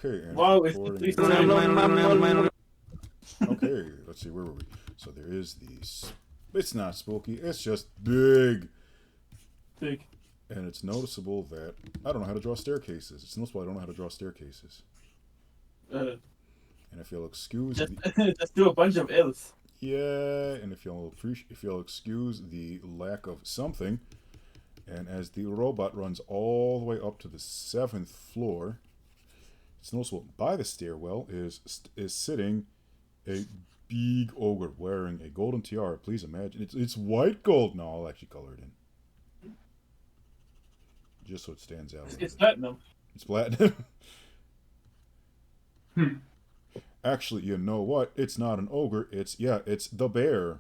Okay, and Wow, it's recording it's is- Okay, let's see, where were we? So there is these. It's not spooky, it's just big. big. And it's noticeable that I don't know how to draw staircases. It's noticeable I don't know how to draw staircases. Uh, And if you'll excuse just the just do a bunch of L's. yeah, and if you'll excuse the lack of something, and as the robot runs all the way up to the 7th floor, it's noticeable by the stairwell is sitting a big ogre wearing a golden tiara. Please imagine it's white gold. No, I'll actually color it in just so it stands out. It's platinum. It's platinum. Hmm. Actually, you know what? It's not an ogre. It's the bear.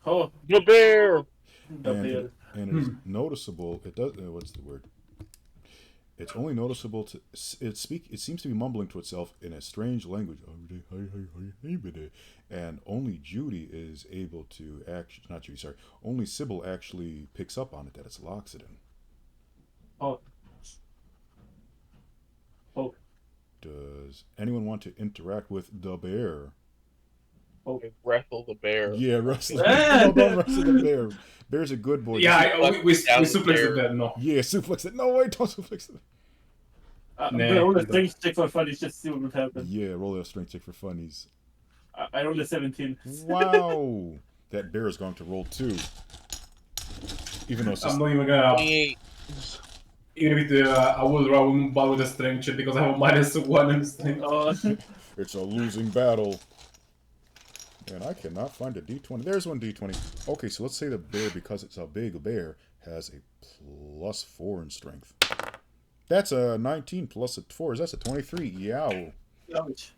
Oh, The bear. the and bear. it, and it is noticeable. It does. What's the word? It's only noticeable to it speak. It seems to be mumbling to itself in a strange language, and only Judy is able to actually. Not Judy, sorry. Only Sybil actually picks up on it that it's Loxodon. Oh. Oh. Does anyone want to interact with the bear? Oh. Wrestle the bear. Yeah, wrestle. No, don't wrestle the bear. Bear's a good boy. Yeah, we suplexed that. No. Yeah, suplex it. No, wait, don't suplex it. I'm Nah, gonna roll a you don't. strength check for fun. Just to see what would happen. Yeah, roll a strength check for funnies. I rolled a 17. Wow. That bear is going to roll 2. Even though it's just... I'm not even gonna. 28. Even if I would rather bother with the strength check because I have a -1 in strength. Oh, It's a losing battle. And I cannot find a d20. There's one d20. Okay, so let's say the bear, because it's a big bear, has a +4 in strength. That's a 19 plus a 4. That's a 23. Yow. ouch.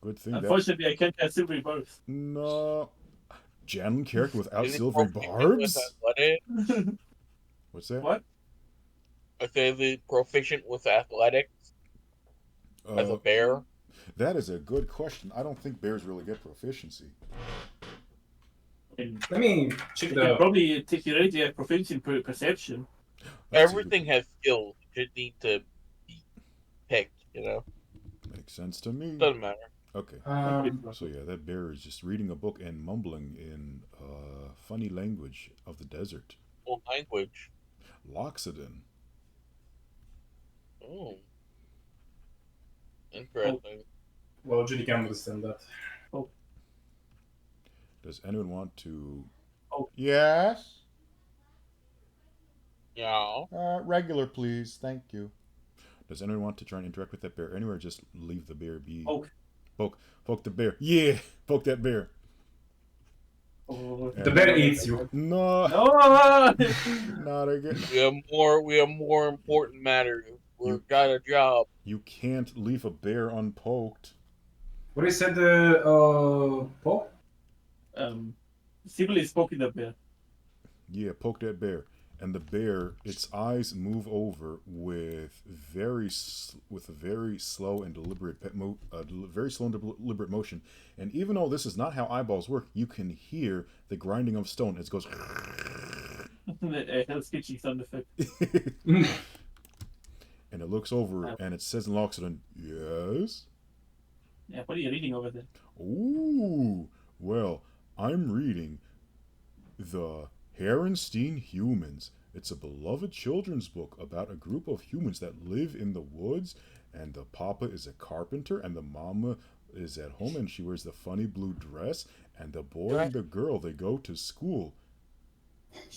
Good thing that... Unfortunately, I can't have silvery barbs. No. Janlin character without Is it silvery proficient with barbs? athletic? What's that? What? I say the proficient with athletics as a bear. That is a good question. I don't think bears really get proficiency. And Let me check you can the. probably take your already have proficiency in perception. That's a good- Everything has skills. You just need to be picked, you know? Makes sense to me. Doesn't matter. Okay. So yeah, that bear is just reading a book and mumbling in funny language of the desert. Old language. Loxodon. Oh. Interesting. Well, Judy can understand that. Does anyone want to... Oh. Yes? Yeah. Regular, please. Thank you. Does anyone want to try and interact with that bear anywhere? Just leave the bear be. Poke the bear. Yeah! Poke that bear. Oh, The bear eats you. No! no! Not again. We have more important matters. We've got a job. You can't leave a bear unpoked. What is said, Paul? Sibyl is poking the bear. Yeah, poke that bear. And the bear, its eyes move over with a very slow and deliberate deliberate motion. And even though this is not how eyeballs work, you can hear the grinding of stone as it goes. A hell sketchy sound effect. And it looks over and it says in Loxodon, yes? Yeah, what are you reading over there? Ooh, well, I'm reading The Herenstein Humans. It's a beloved children's book about a group of humans that live in the woods, and the papa is a carpenter, and the mama is at home, and she wears the funny blue dress, and the boy and the girl, they go to school.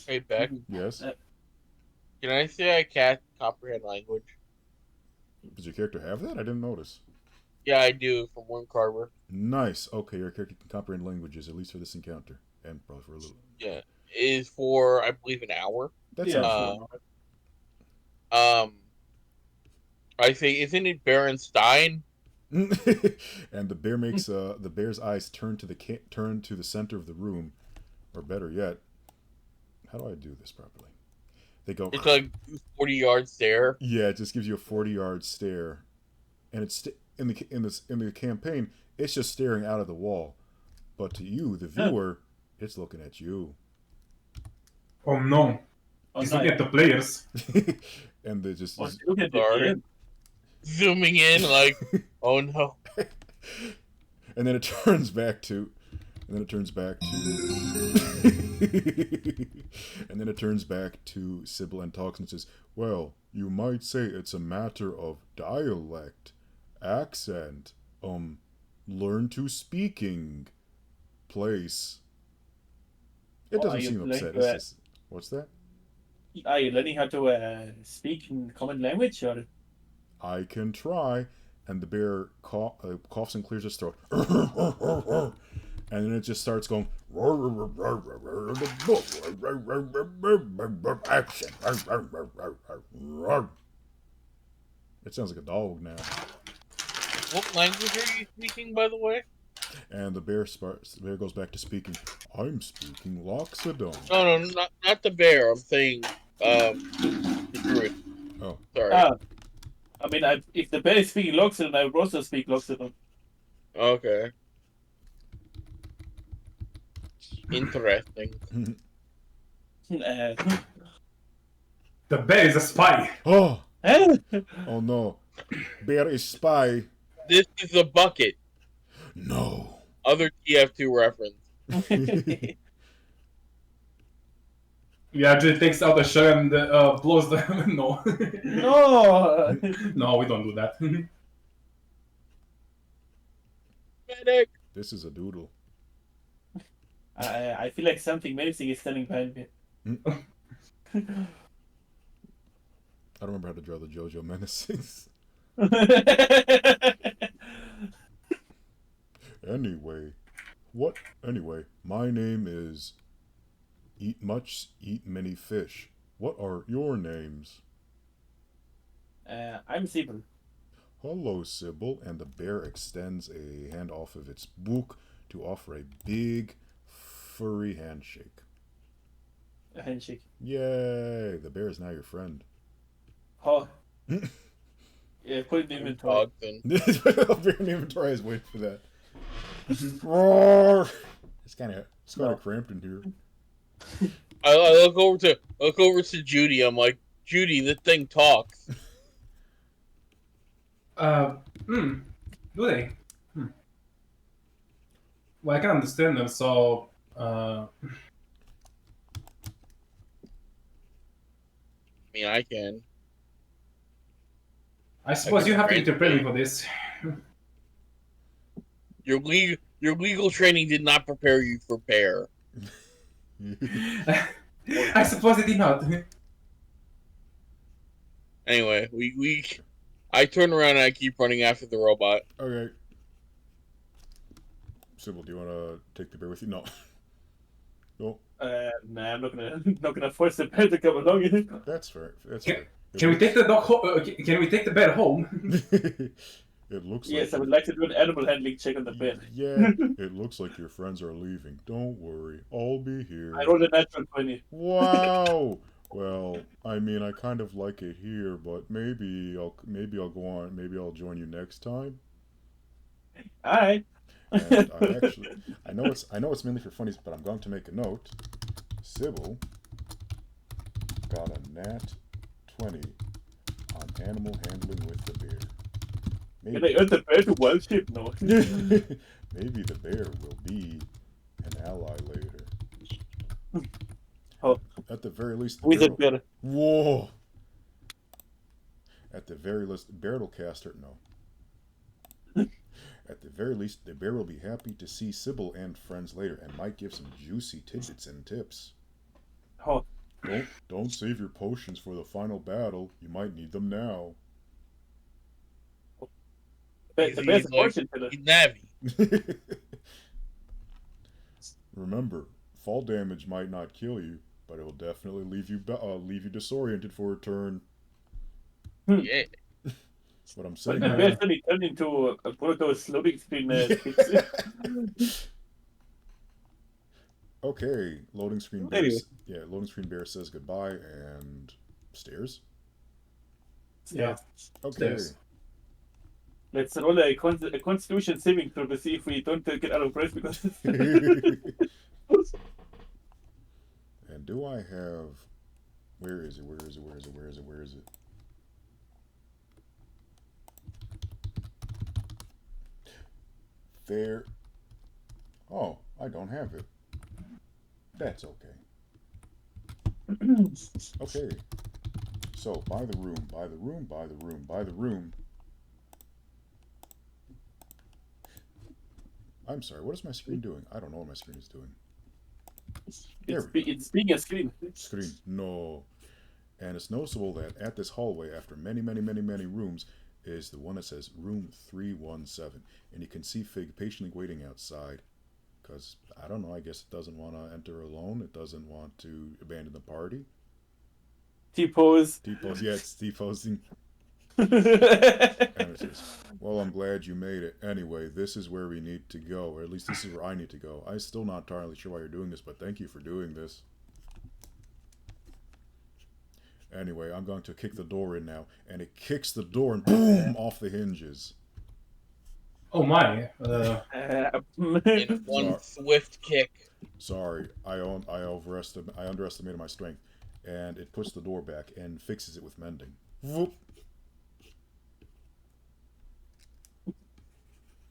Hey, Beck. Yes? Can I say I can't comprehend language? Does your character have that? I didn't notice. Yeah, I do, from one Carver. Nice. Okay, your character can comprehend languages, at least for this encounter, and probably for a little. Yeah. It is for, I believe, an hour. That's Yeah. I say, isn't it Berenstein? And the bear makes the bear's eyes turn to the center of the room, or better yet, how do I do this properly? They go. It's like 40-yard stare. Yeah, it just gives you a 40-yard stare, and it's in the campaign. It's just staring out of the wall, but to you, the viewer, it's looking at you. Oh no. Oh, He's looking at the players. And they just look at the Sorry. game. zooming in, like, oh no. And then it turns back to. And then it turns back to. And then it turns back to Sybil and talks and says, "Well, you might say it's a matter of dialect, accent, learn to speaking, place." It doesn't seem upset. It's just, what's that? Are you learning how to speak in common language, or? I can try. And the bear coughs and clears his throat. And then it just starts going. Action. It sounds like a dog now. What language are you speaking, by the way? And the bear goes back to speaking. I'm speaking Loxodon. No, not the bear. I'm saying, the druid. Oh. Sorry. I mean, if the bear is speaking Loxodon, I would also speak Loxodon. Okay. Interesting. The bear is a spy. Oh! Oh no. Bear is spy. This is a bucket. No. Other TF2 reference. Yeah, actually takes out the shell and blows the. No. No! No, we don't do that. Medic. This is a doodle. I feel like something menacing is standing behind me. I don't remember how to draw the JoJo menaces. Anyway, my name is Eat Much, Eat Many Fish. What are your names? I'm Sybil. Hello, Sybil. And the bear extends a hand off of its book to offer a big, furry handshake. A handshake. Yay! The bear is now your friend. Oh. Yeah, put it in inventory. Bear in inventory. I was waiting for that. Roar! It's kind of cramped in here. I look over to Judy. I'm like, Judy, the thing talks. Do they? Well, I can understand them, so. I mean, I can. I suppose you have to translate. interpret me for this. Your legal training did not prepare you for bear. I suppose it did not. Anyway, I turn around and I keep running after the robot. Okay. Sybil, do you want to take the bear with you? No. No. Nah, I'm not gonna force the bear to come along. That's fair. That's fair. Can we take the dog home? Can we take the bear home? It looks Yes, like. I would like to do an animal handling check on the bear. Yeah, it looks like your friends are leaving. Don't worry, I'll be here. I rolled a natural 20. Wow. Well, I mean, I kind of like it here, but maybe I'll go on. Maybe I'll join you next time. All right. And I know it's mainly for funnies, but I'm going to make a note. Sybil got a nat 20 on animal handling with the bear. Can I earn the bear to wild shape? No. Maybe the bear will be an ally later. Oh. At the very least, the Wizard bear. Whoa! At the very least, bear will cast her. No. At the very least, the bear will be happy to see Sybil and friends later, and might give some juicy tidbits and tips. Oh. Don't save your potions for the final battle. You might need them now. The bear's a fortune teller. He's Navi. Remember, fall damage might not kill you, but it will definitely leave you disoriented for a turn. Yeah. That's what I'm But saying. the bear suddenly turned into one of those loading screen Okay, loading screen bear. Anyway. Yeah, loading screen bear says goodbye and stairs. Yeah. Okay. Stairs. Let's roll a constitution saving throw to see if we don't get out of breath because. And do I have? Where is it? there. Oh, I don't have it. That's okay. Okay. So, by the room, by the room, by the room, by the room. I'm sorry, what is my screen doing? I don't know what my screen is doing. It's being a screen. Screen. No. And it's noticeable that at this hallway, after many, many, many, many rooms, is the one that says room 317. And you can see Fig patiently waiting outside. Because, I don't know, I guess it doesn't want to enter alone. It doesn't want to abandon the party. T-pose. T-pose, yeah, it's T-posing. And it says, well, I'm glad you made it. Anyway, this is where we need to go. Or at least this is where I need to go. I'm still not entirely sure why you're doing this, but thank you for doing this. Anyway, I'm going to kick the door in now. And it kicks the door and boom, off the hinges. Oh my. In one swift kick. Sorry, I underestimated my strength. And it puts the door back and fixes it with mending. Whoop.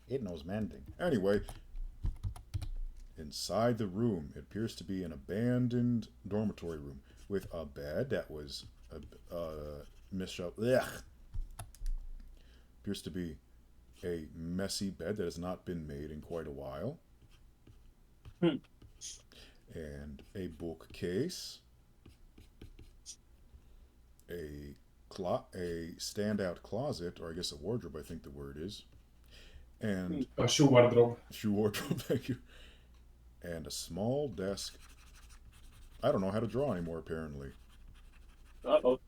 It knows mending. Anyway, inside the room, it appears to be an abandoned dormitory room with a bed that was appears to be a messy bed that has not been made in quite a while. And a bookcase. A standout closet, or I guess a wardrobe, I think the word is. And A shoe wardrobe. Shoe wardrobe, thank you. And a small desk. I don't know how to draw anymore, apparently. Uh-oh.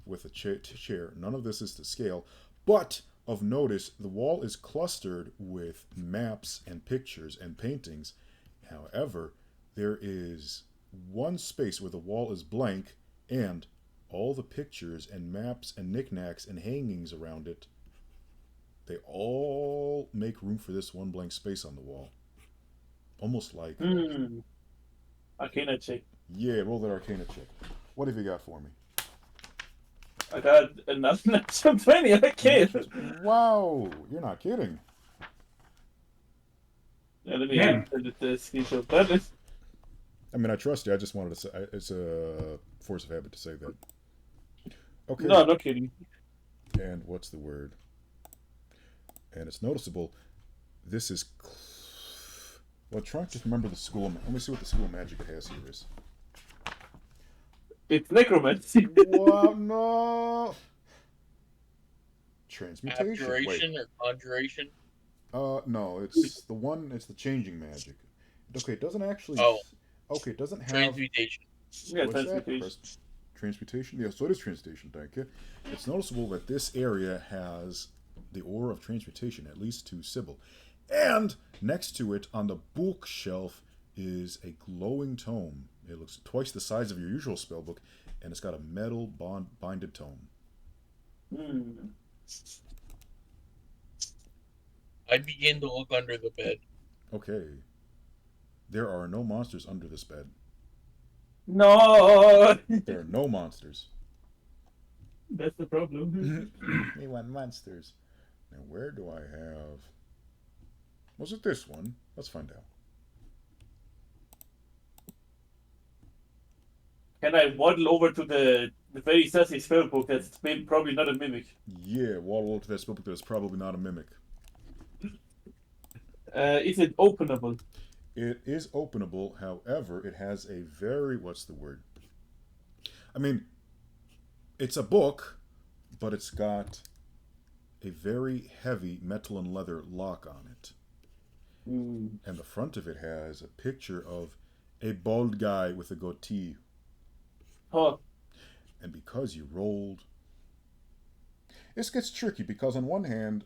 With a chair. None of this is to scale. But, of notice, the wall is clustered with maps and pictures and paintings. However, there is one space where the wall is blank, and all the pictures and maps and knickknacks and hangings around it, they all make room for this one blank space on the wall. Almost like... Arcana check. Yeah, roll that Arcana check. What have you got for me? I got another natural 20. Okay. Wow, you're not kidding. Yeah, let me edit the screenshot. That is... I mean, I trust you. I just wanted to say... It's a force of habit to say that. Okay. No, I'm not kidding. And what's the word? And it's noticeable. This is... Well, trying to remember the school... Let me see what the school magic it has here is. It's necromancy. Wow, no! Transmutation. Abjuration or conjuration? No, it's the one... It's the changing magic. Okay, it doesn't actually... Oh. Okay, it doesn't have... Transmutation. Yeah, What's transmutation. that? Transmutation? Yeah, so it is transmutation, thank you. It's noticeable that this area has the aura of transmutation, at least to Sybil. And next to it, on the bookshelf, is a glowing tome. It looks twice the size of your usual spellbook, and it's got a metal binded tome. I begin to look under the bed. Okay. There are no monsters under this bed. No! There are no monsters. That's the problem. We want monsters. Now, where do I have... Was it this one? Let's find out. Can I waddle over to the very sassy spellbook that's probably not a mimic? Yeah, waddle over to that spellbook that's probably not a mimic. Is it openable? It is openable, however, it has a very... What's the word? I mean, it's a book, but it's got a very heavy metal and leather lock on it. And the front of it has a picture of a bald guy with a goatee. Oh. And because you rolled... This gets tricky, because on one hand,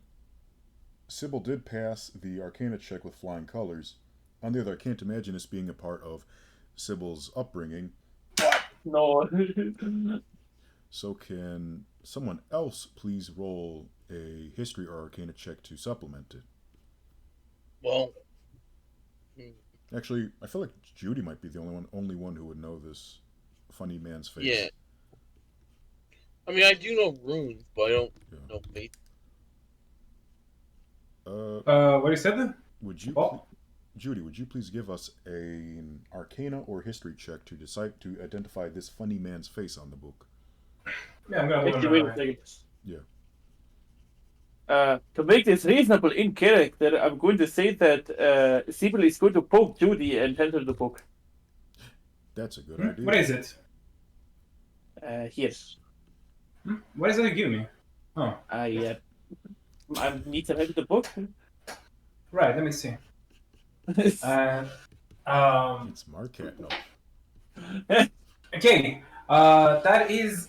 Sybil did pass the Arcana check with flying colors. On the other, I can't imagine this being a part of Sybil's upbringing. No. So can someone else please roll a history or Arcana check to supplement it? Well... Actually, I feel like Judy might be the only one who would know this funny man's face. Yeah. I mean, I do know runes, but I don't know faith. what you said? Would you, Oh. Judy? Would you please give us an Arcana or History check to decide to identify this funny man's face on the book? Yeah, I'm gonna Actually, wait a second. Yeah. To make this reasonable in character, I'm going to say that Sibyl is going to poke Judy and hand her the book. That's a good idea. What is it? Here. What is it you give me? Oh, I need to have the book. right. Let me see. It's Marquette. No. Okay. That is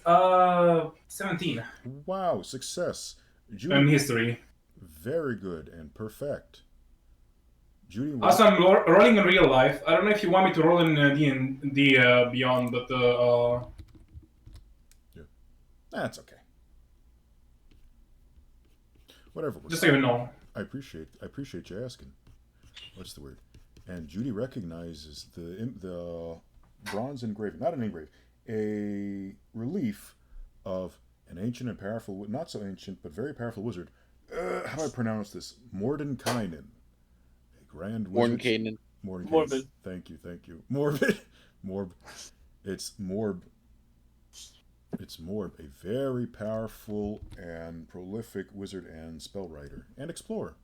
17 Wow, success. in Judy, history. very good and perfect. Judy, Also, I'm rolling in real life. I don't know if you want me to roll in D&D Beyond, but yeah, that's okay. Whatever. just so you know. I appreciate you asking. What's the word? And Judy recognizes the bronze engraving, not an engraving, a relief of an ancient and powerful, not so ancient, but very powerful wizard. How do I pronounce this? Mordenkainen. A grand wizard. Mordenkainen. Morbid. Thank you. Morbid. It's Morb. It's Morb, a very powerful and prolific wizard and spellwriter and explorer.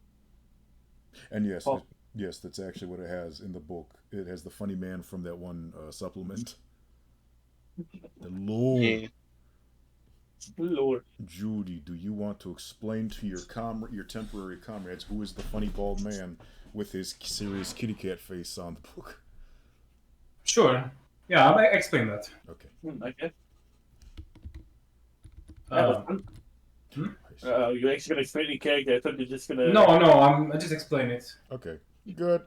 And yes, yes, that's actually what it has in the book. It has the funny man from that one supplement. The Lord. Yeah. Lord. Judy, do you want to explain to your temporary comrades who is the funny bald man with his serious kitty cat face on the book? Sure. Yeah, I'll explain that. Okay. Okay. You're actually gonna explain the character. I thought you're just gonna. No, I just explain it. Okay. Good.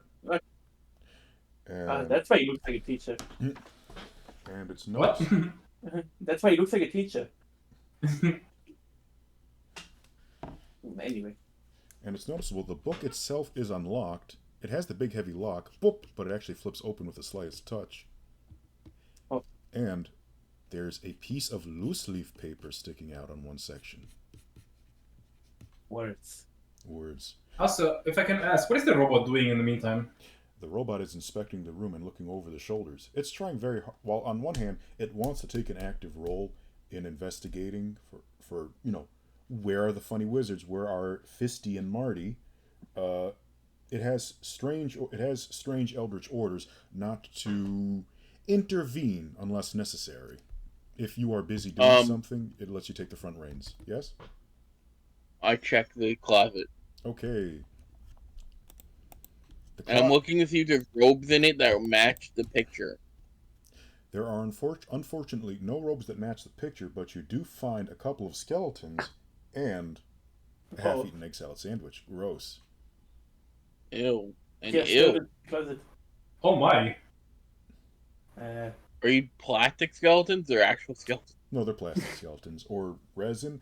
That's why he looks like a teacher. And it's What? not. That's why he looks like a teacher. Anyway. And it's noticeable the book itself is unlocked. It has the big heavy lock, boop, but it actually flips open with the slightest touch. Oh. And there's a piece of loose leaf paper sticking out on one section. Words. Also, if I can ask, what is the robot doing in the meantime? The robot is inspecting the room and looking over the shoulders. It's trying very hard. While on one hand, it wants to take an active role in investigating for where are the funny wizards? Where are Fisty and Marty? It has strange eldritch orders not to intervene unless necessary. If you are busy doing something, it lets you take the front reins. Yes? I checked the closet. Okay. And I'm looking to see if there's robes in it that match the picture. There are unfortunately no robes that match the picture, but you do find a couple of skeletons and a half-eaten egg salad sandwich. Gross. Ew. And Yes, ew. closet. Oh my. Are you plastic skeletons or actual skeletons? No, they're plastic skeletons. Or resin.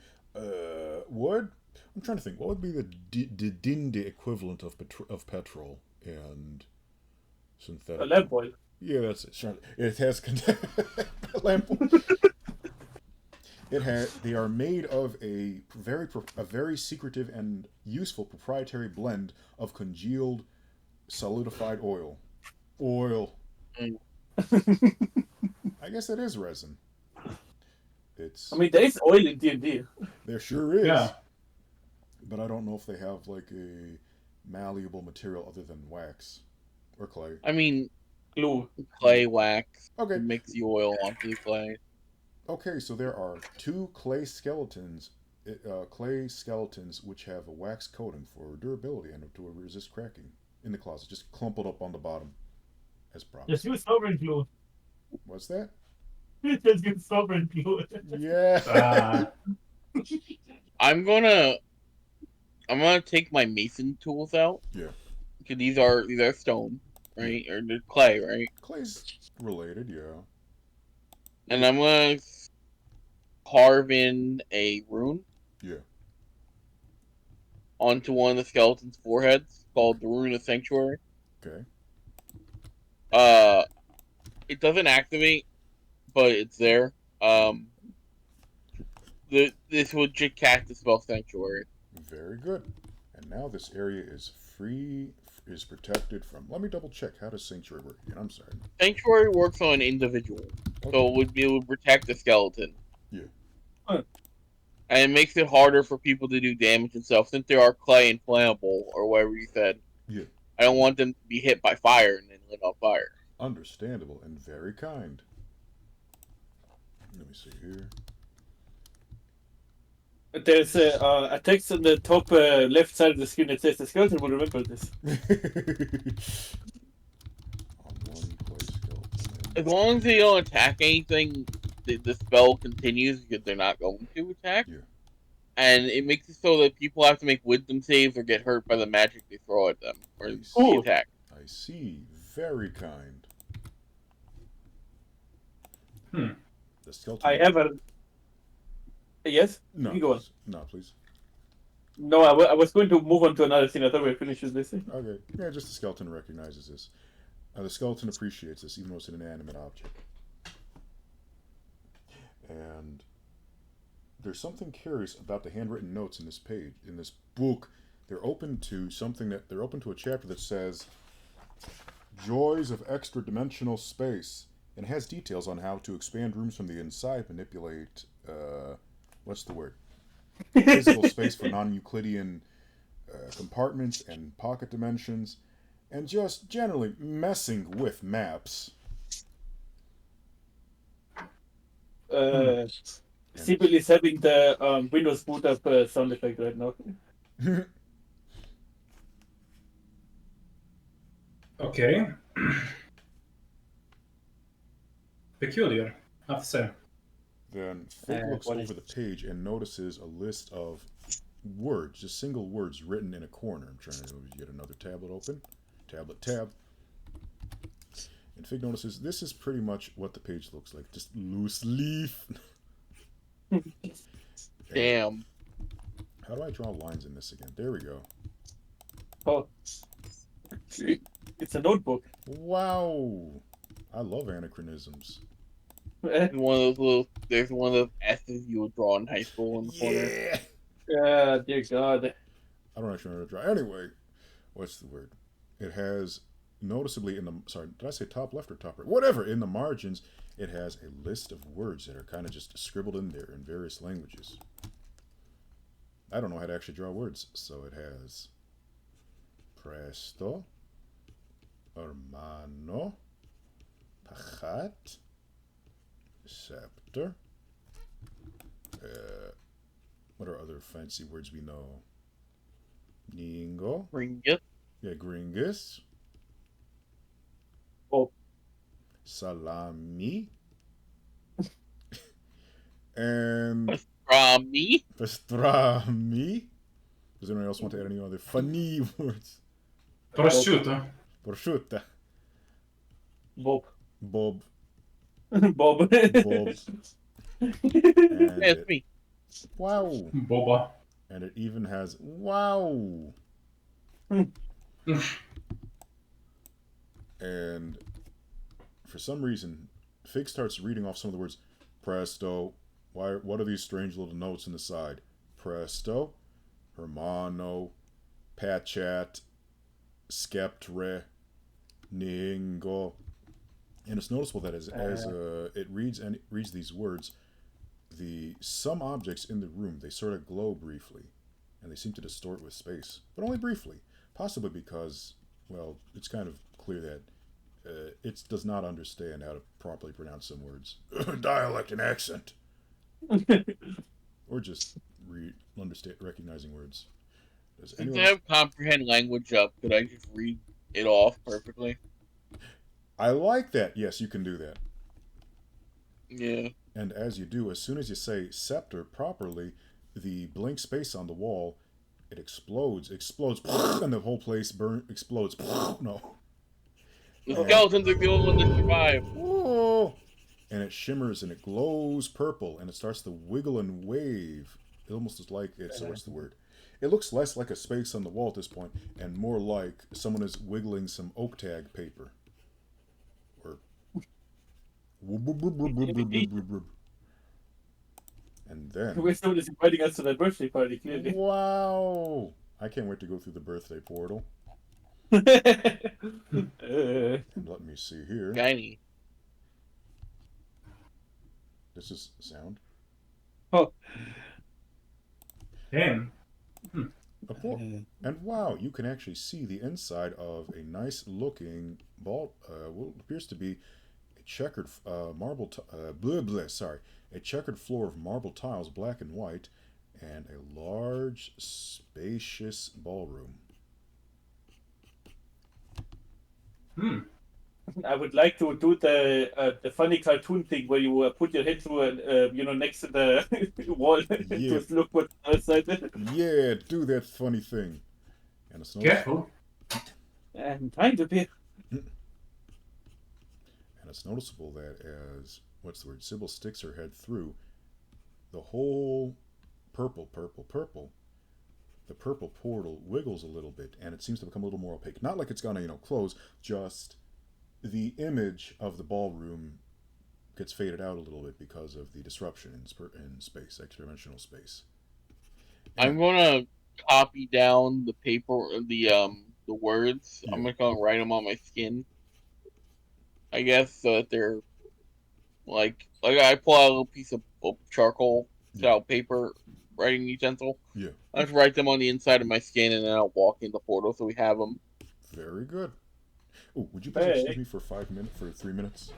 Wood? I'm trying to think. What would be the Dinde equivalent of petrol and synthetic? A lamp oil. Yeah, that's it. It has lamp oil. They are made of a very secretive and useful proprietary blend of congealed solidified oil. I guess it is resin. I mean, there is oil in D&D. There sure is. Yeah. But I don't know if they have like a malleable material other than wax or clay. I mean, Glue. clay wax. Okay. Mix the oil onto the clay. Okay, so there are two clay skeletons which have a wax coating for durability and to resist cracking in the closet. Just clump it up on the bottom as promised. Just use stubborn glue. What's that? Just use stubborn glue. Yeah. I'm gonna take my mason tools out. Yeah. Because these are stone, right? Or they're clay, right? Clay's related, yeah. And I'm gonna carve in a rune. Yeah. Onto one of the skeleton's foreheads, called the Rune of Sanctuary. Okay. It doesn't activate, but it's there. This would just cast the spell Sanctuary. Very good. And now this area is protected from. Let me double check. How does sanctuary work again? I'm sorry. Sanctuary works on an individual, so it would protect the skeleton. Yeah. Huh. And it makes it harder for people to do damage and stuff since they are clay and flammable, or whatever you said. Yeah. I don't want them to be hit by fire and then lit on fire. Understandable and very kind. Let me see here. There's a text on the top left side of the screen that says the skeleton will remember this. On one place skeleton. As long as they don't attack anything, the spell continues because they're not going to attack. Yeah. And it makes it so that people have to make wisdom saves or get hurt by the magic they throw at them or the attack. I see. Very kind. The skeleton. I have a. Yes? No. You go on. No, please. No, I was going to move on to another thing. I thought we were finished with this thing. Okay. Yeah, just the skeleton recognizes this. The skeleton appreciates this, even though it's an inanimate object. And there's something curious about the handwritten notes in this page, in this book. They're open to a chapter that says Joys of Extra-Dimensional Space, and has details on how to expand rooms from the inside, manipulate, what's the word? Physical space for non-Euclidean compartments and pocket dimensions, and just generally messing with maps. Sibyl is having the Windows boot up sound effect right now. Okay. Peculiar, I have to say. Then Fig looks over the page and notices a list of words, just single words written in a corner. I'm trying to get another tablet open. Tab. And Fig notices this is pretty much what the page looks like. Just loose leaf. Damn. How do I draw lines in this again? There we go. Oh. It's a notebook. Wow. I love anachronisms. There's one of those S's you would draw in high school in the corner. Yeah, dear God. I don't actually know how to draw. Anyway, what's the word? It has noticeably in the, sorry, did I say top left or top right? Whatever, in the margins, it has a list of words that are kind of just scribbled in there in various languages. I don't know how to actually draw words, so it has presto, hermano, pachat, scepter. What are other fancy words we know? Ningo. Gringus. Yeah, gringus. Oh. Salami. And Pastrami. pastrami. Does anyone else want to add any other funny words? Prosciutto. Prosciutta. Bob. Bob. Bob. Bob. And That's me. wow. Boba. And it even has wow. And for some reason, Fig starts reading off some of the words. Presto. What are these strange little notes in the side? Presto. Hermano. Pachat. Skeptre. Ningo. And it's noticeable that as it reads these words, some objects in the room, they sort of glow briefly, and they seem to distort with space, but only briefly. Possibly because, well, it's kind of clear that it does not understand how to properly pronounce some words. Dialect and accent. Or just recognizing words. Since I have comprehend language up, could I just read it off perfectly? I like that. Yes, you can do that. Yeah. And as you do, as soon as you say scepter properly, the blank space on the wall, it explodes, and the whole place explodes. No. The skeletons are the only one that survive. Oh. And it shimmers and it glows purple and it starts to wiggle and wave. It almost is like it's, what's the word? It looks less like a space on the wall at this point and more like someone is wiggling some oak tag paper. And then Someone is inviting us to their birthday party, clearly. wow, I can't wait to go through the birthday portal. Uh, And let me see here. Shiny. This is sound. oh. Damn. A portal. And wow, you can actually see the inside of a nice looking ball, what appears to be a checkered a checkered floor of marble tiles, black and white, and a large, spacious ballroom. I would like to do the funny cartoon thing where you put your head through next to the wall Yeah. to look what's outside. Yeah, do that funny thing. And it's Careful. I'm trying to be. And it's noticeable that as Sybil sticks her head through, the whole purple, the purple portal wiggles a little bit, and it seems to become a little more opaque. Not like it's gonna, close, just the image of the ballroom gets faded out a little bit because of the disruption in space, extra-dimensional space. I'm gonna copy down the paper, the words. Yeah. I'm gonna write them on my skin. I guess so that they're like I pull out a little piece of charcoal style paper writing utensil. Yeah. I just write them on the inside of my skin, and then I'll walk in the portal so we have them. Very good. Oh, would you please excuse me for 3 minutes?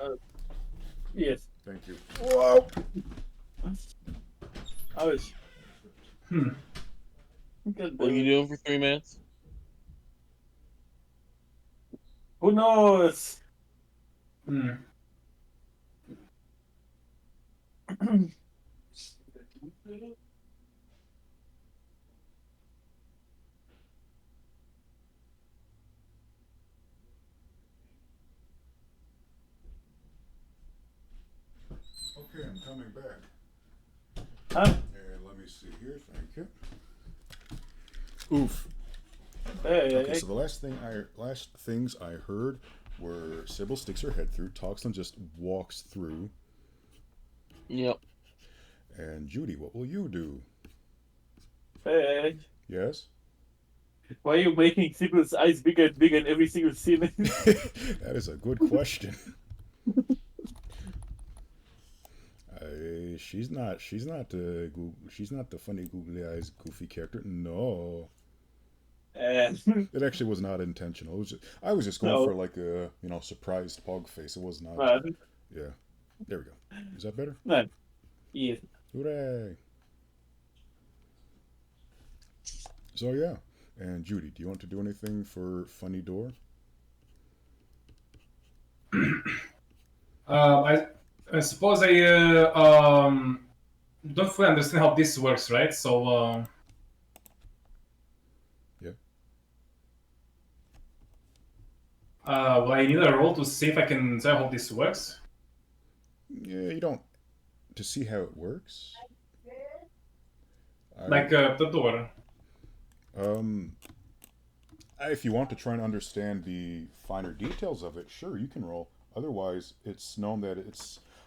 Yes. Thank you. Whoa. I was. What are you doing for 3 minutes? Who knows? Okay, I'm coming back. Huh? And let me see here. Thank you. Oof. Okay, So the last things I heard were Sybil sticks her head through, Toxlin just walks through, Yep. and Judy, what will you do? Hey. Yes? Why are you making Sybil's eyes bigger and bigger in every single scene? That is a good question. She's not the funny googly eyes goofy character. No. It actually was not intentional. I was just going for like a surprised pug face. It was not. Yeah. There we go. Is that better? No. Yes. Hooray! So yeah. And Judy, do you want to do anything for Funny Door? I suppose I don't fully understand how this works, right? So Yeah. Will I need a roll to see if I can tell how this works? Yeah, you don't. To see how it works? Like the door. If you want to try and understand the finer details of it, sure, you can roll. Otherwise, it's known that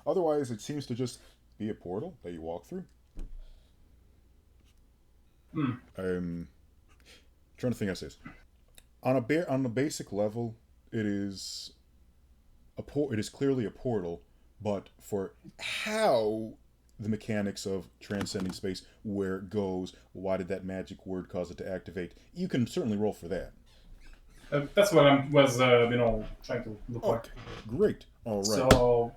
Otherwise, it seems to just be a portal that you walk through. I'm trying to think how to say this. On the basic level, it is clearly a portal, but for how the mechanics of transcending space, where it goes, why did that magic word cause it to activate, you can certainly roll for that. That's what I was trying to look for. Okay, great. All right. So,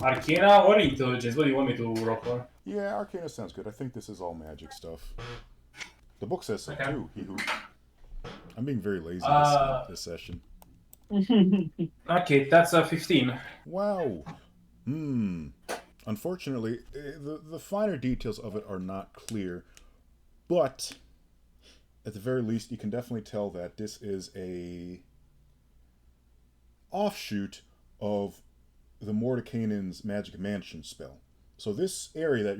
Arcana or Intelligence? What do you want me to roll for? Yeah, Arcana sounds good. I think this is all magic stuff. The book says so too. I'm being very lazy this session. Okay, that's a 15. Wow. Unfortunately, the finer details of it are not clear, but at the very least, you can definitely tell that this is a offshoot of the Mordenkainen's Magic Mansion spell. So this area that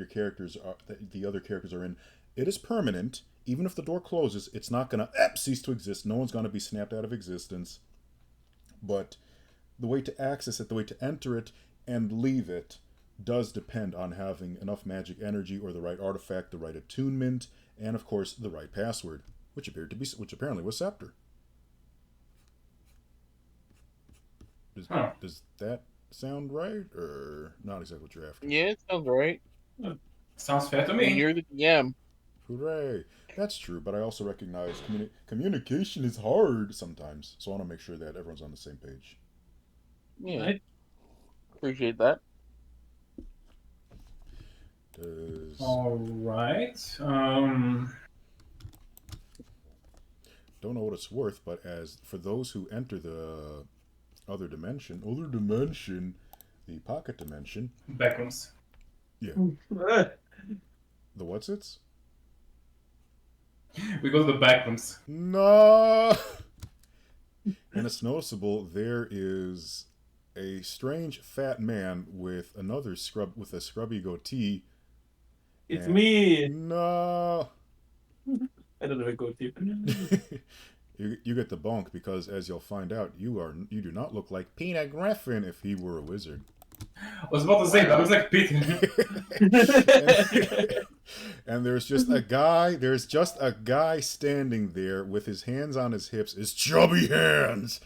the other characters are in, it is permanent. Even if the door closes, it's not gonna cease to exist. No one's gonna be snapped out of existence. But the way to access it, the way to enter it and leave it, does depend on having enough magic energy or the right artifact, the right attunement, and of course the right password. which apparently was Scepter. Does that sound right, or not exactly what you're after? Yeah, it sounds right. Sounds fair to I mean, me. you're the DM. Hooray! That's true, but I also recognize communication is hard sometimes, so I want to make sure that everyone's on the same page. Yeah, Right? appreciate that. Does All right. don't know what it's worth, but as for those who enter the other dimension, the pocket dimension, Backrooms. the what's its? We go to the backrooms. No. And it's noticeable there is a strange fat man with a scrubby goatee. It's and- me. No. I don't know who go to. You get the bonk because, as you'll find out, you do not look like Peter Griffin if he were a wizard. I was about to say, that looks like Peter. And there's just a guy standing there with his hands on his hips, his chubby hands,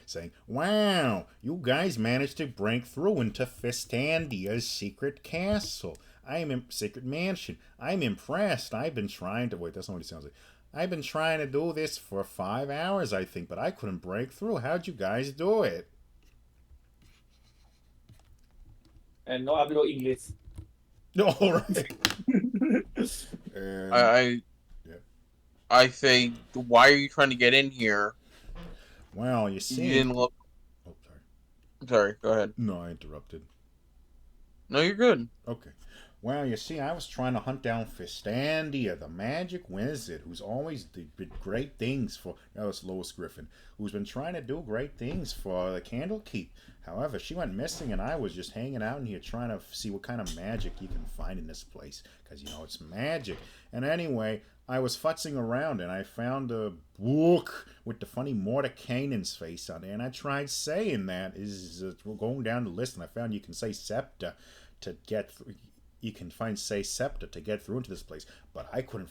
saying, "Wow, you guys managed to break through into Fistandia's secret castle. Secret mansion. I'm impressed. I've been trying to..." Wait, that's not what he sounds like. "I've been trying to do this for 5 hours, I think, but I couldn't break through. How'd you guys do it?" And no hablo inglés. All right. And I say, why are you trying to get in here? well, you You see. didn't look. Oh, sorry. Sorry, go ahead. No, I interrupted. No, you're good. Okay. Well, you see, I was trying to hunt down Fistandia, the magic wizard, who's always did great things for... No, it's Lois Griffin, who's been trying to do great things for the Candlekeep. However, she went missing, and I was just hanging out in here trying to see what kind of magic you can find in this place, because, you know, it's magic. And anyway, I was futzing around, and I found a book with the funny Mordecaian's face on it, and I tried saying that, going down the list, and I found you can say Scepter to get through... You can say Scepter to get through into this place, but I couldn't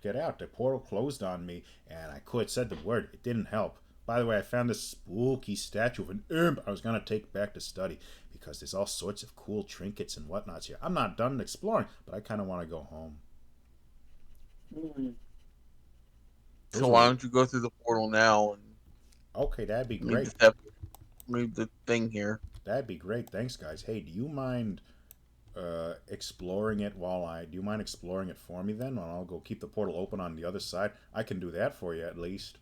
get out. The portal closed on me, and I said the word. It didn't help. By the way, I found this spooky statue of an imp I was going to take back to study, because there's all sorts of cool trinkets and whatnots here. I'm not done exploring, but I kind of want to go home. So why don't you go through the portal now and Okay, that'd be great. Leave the thing here. That'd be great. Thanks, guys. Hey, do you mind... exploring it do you mind exploring it for me then? I'll go keep the portal open on the other side. I can do that for you at least.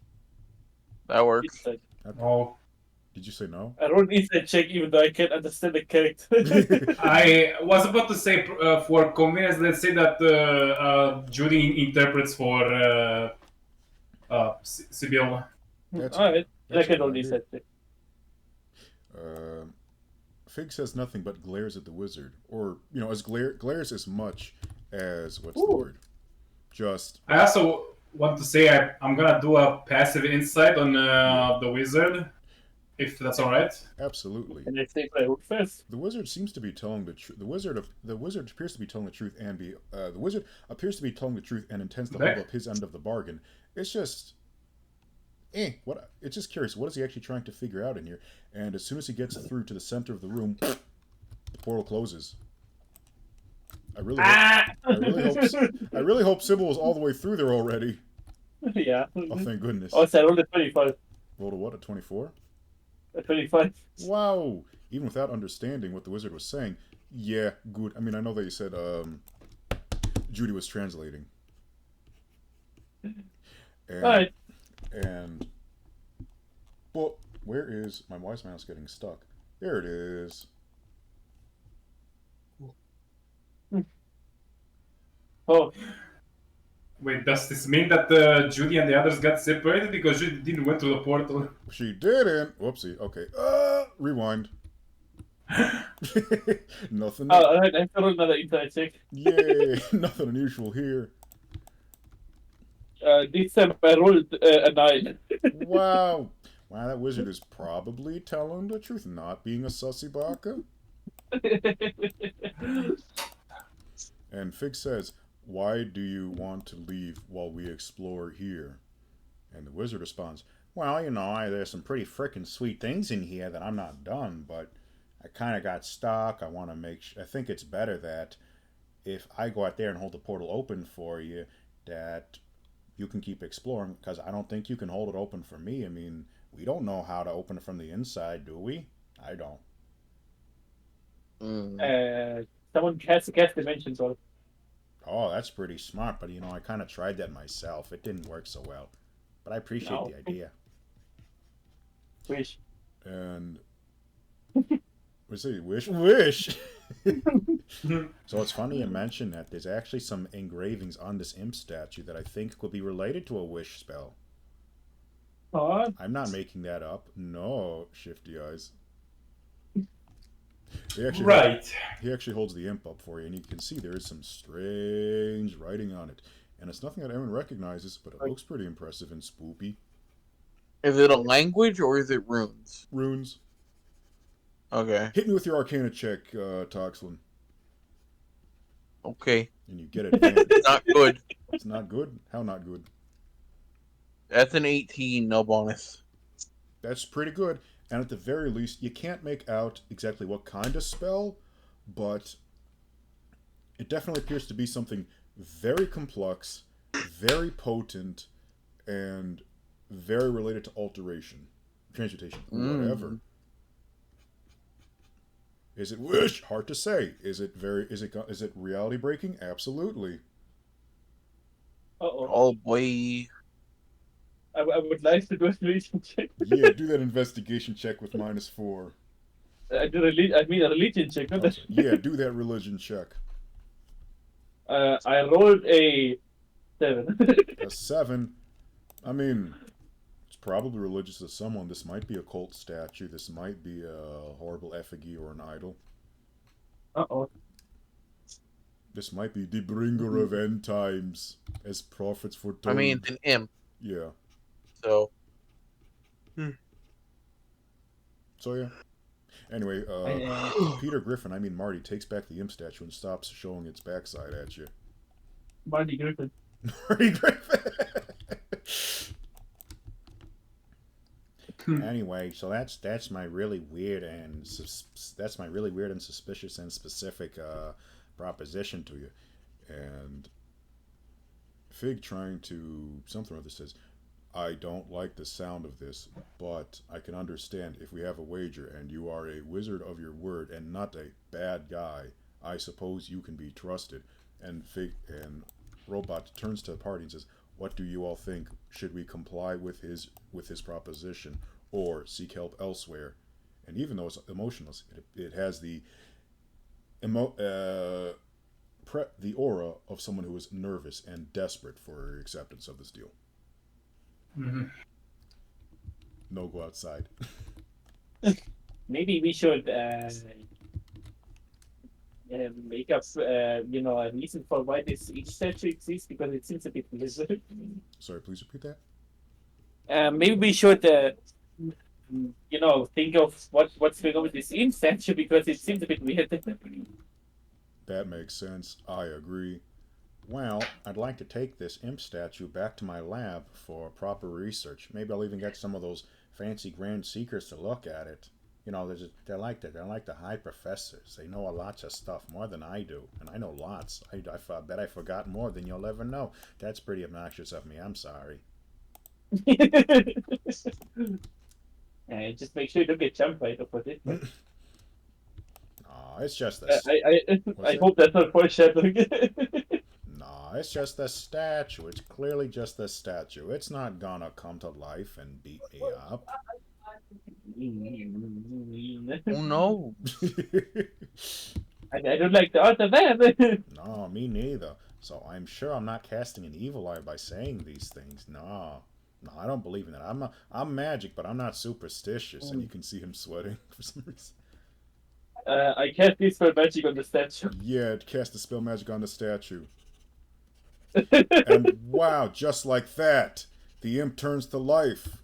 That works. Okay. Oh, Did you say no? I rolled inside check even though I can't understand the character. I was about to say, for convenience, let's say that Judy interprets for Sibyl. Alright, I can roll inside check. Fig says nothing but glares at the wizard, or glares as much as what's the Ooh. word? Just I also want to say I'm gonna do a passive insight on the wizard, if that's all right. absolutely. And I think I would first. The wizard seems to be telling the truth. The wizard appears to be telling the truth, and the wizard appears to be telling the truth and intends to hold up his end of the bargain. It's just, what? It's just curious. What is he actually trying to figure out in here? And as soon as he gets through to the center of the room, the portal closes. I really hope Sybil was all the way through there already. Yeah. Oh, thank goodness. Oh, so I rolled a 25. Rolled a what? A 24? A 25. Wow! Even without understanding what the wizard was saying, yeah, good. I mean, I know that you said Judy was translating. Alright. And well, where is my wise mouse getting stuck? There it is. Oh, Wait, does this mean that Judy and the others got separated because Judy didn't went to the portal? She didn't. Whoopsie. Okay. Rewind. Nothing. alright, I rolled another inside check. Yay! Nothing unusual here. This time I rolled a 9. Wow. Wow, that wizard is probably telling the truth, not being a sussy baka. And Fig says, why do you want to leave while we explore here? And the wizard responds, well, there's some pretty frickin' sweet things in here that I'm not done, but I kind of got stuck. I want to I think it's better that if I go out there and hold the portal open for you, that you can keep exploring, because I don't think you can hold it open for me. I mean, we don't know how to open it from the inside, do we? I don't. Someone has to guess dimensions or Oh, that's pretty smart, but I kind of tried that myself. It didn't work so well. But I appreciate no. the idea. Wish. And we say wish. So it's funny you mention that. There's actually some engravings on this imp statue that I think could be related to a wish spell. Oh, I'm not making that up. No, Shifty Eyes. He actually holds the imp up for you, and you can see there is some strange writing on it. And it's nothing that anyone recognizes, but it looks pretty impressive and spoopy. Is it a language or is it runes? Runes. Okay. Hit me with your Arcana check, Toxlin. Okay. And you get advantage. Not good. It's not good? How not good? That's an 18, no bonus. That's pretty good. And at the very least, you can't make out exactly what kind of spell, but it definitely appears to be something very complex, very potent, and very related to alteration, transmutation, whatever. Is it wish? Hard to say. Is it reality breaking? Absolutely. Uh-oh. Oh boy. I would like to do a religion check. Yeah, do that investigation check with -4. I mean a religion check, not that. Yeah, do that religion check. I rolled a 7. A 7. I mean, it's probably religious to someone. This might be a cult statue. This might be a horrible effigy or an idol. Uh-oh. This might be the bringer of end times, as prophets foretold. I mean, it's an imp. Yeah. So. So yeah. Anyway, Peter Griffin, I mean Marty, takes back the imp statue and stops showing its backside at you. Marty Griffin. Marty Griffin. Anyway, so that's my really weird and suspicious and specific proposition to you. And Fig trying to something or other says, I don't like the sound of this, but I can understand if we have a wager and you are a wizard of your word and not a bad guy, I suppose you can be trusted. And Robot turns to the party and says, what do you all think? Should we comply with his proposition or seek help elsewhere? And even though it's emotionless, it has the aura of someone who is nervous and desperate for acceptance of this deal. Mm-hmm. No, go outside. Maybe we should make up, a reason for why each statue exists, because it seems a bit weird. Sorry, please repeat that. Maybe we should, think of what's going on with this imp statue, because it seems a bit weird. That makes sense. I agree. Well, I'd like to take this imp statue back to my lab for proper research. Maybe I'll even get some of those fancy grand seekers to look at it. They're like the high professors. They know lots of stuff, more than I do, and I know lots. I bet I forgot more than you'll ever know. That's pretty obnoxious of me. I'm sorry. Just make sure you don't get jumped right up with it. Oh, it's just a. I hope that's not foreshadowing. No, it's just a statue. It's clearly just a statue. It's not gonna come to life and beat me up. Oh no. I don't like the art of that. No, me neither. So I'm sure I'm not casting an evil eye by saying these things. No, I don't believe in that. I'm magic, but I'm not superstitious. And you can see him sweating for some reason. I cast this spell magic on the statue. Yeah, cast the spell magic on the statue. And wow, just like that, the imp turns to life.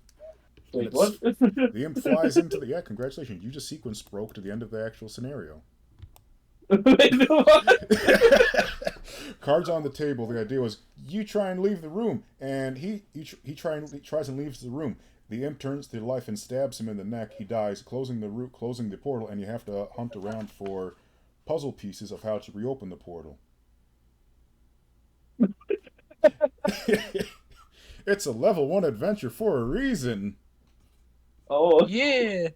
Wait, what? The imp flies into the... Yeah, congratulations. You just sequence broke to the end of the actual scenario. Wait, what? Cards on the table. The idea was you try and leave the room, and he tries and leaves the room. The imp turns to life and stabs him in the neck. He dies, closing the portal, and you have to hunt around for puzzle pieces of how to reopen the portal. It's a level 1 adventure for a reason. Oh, Yeah.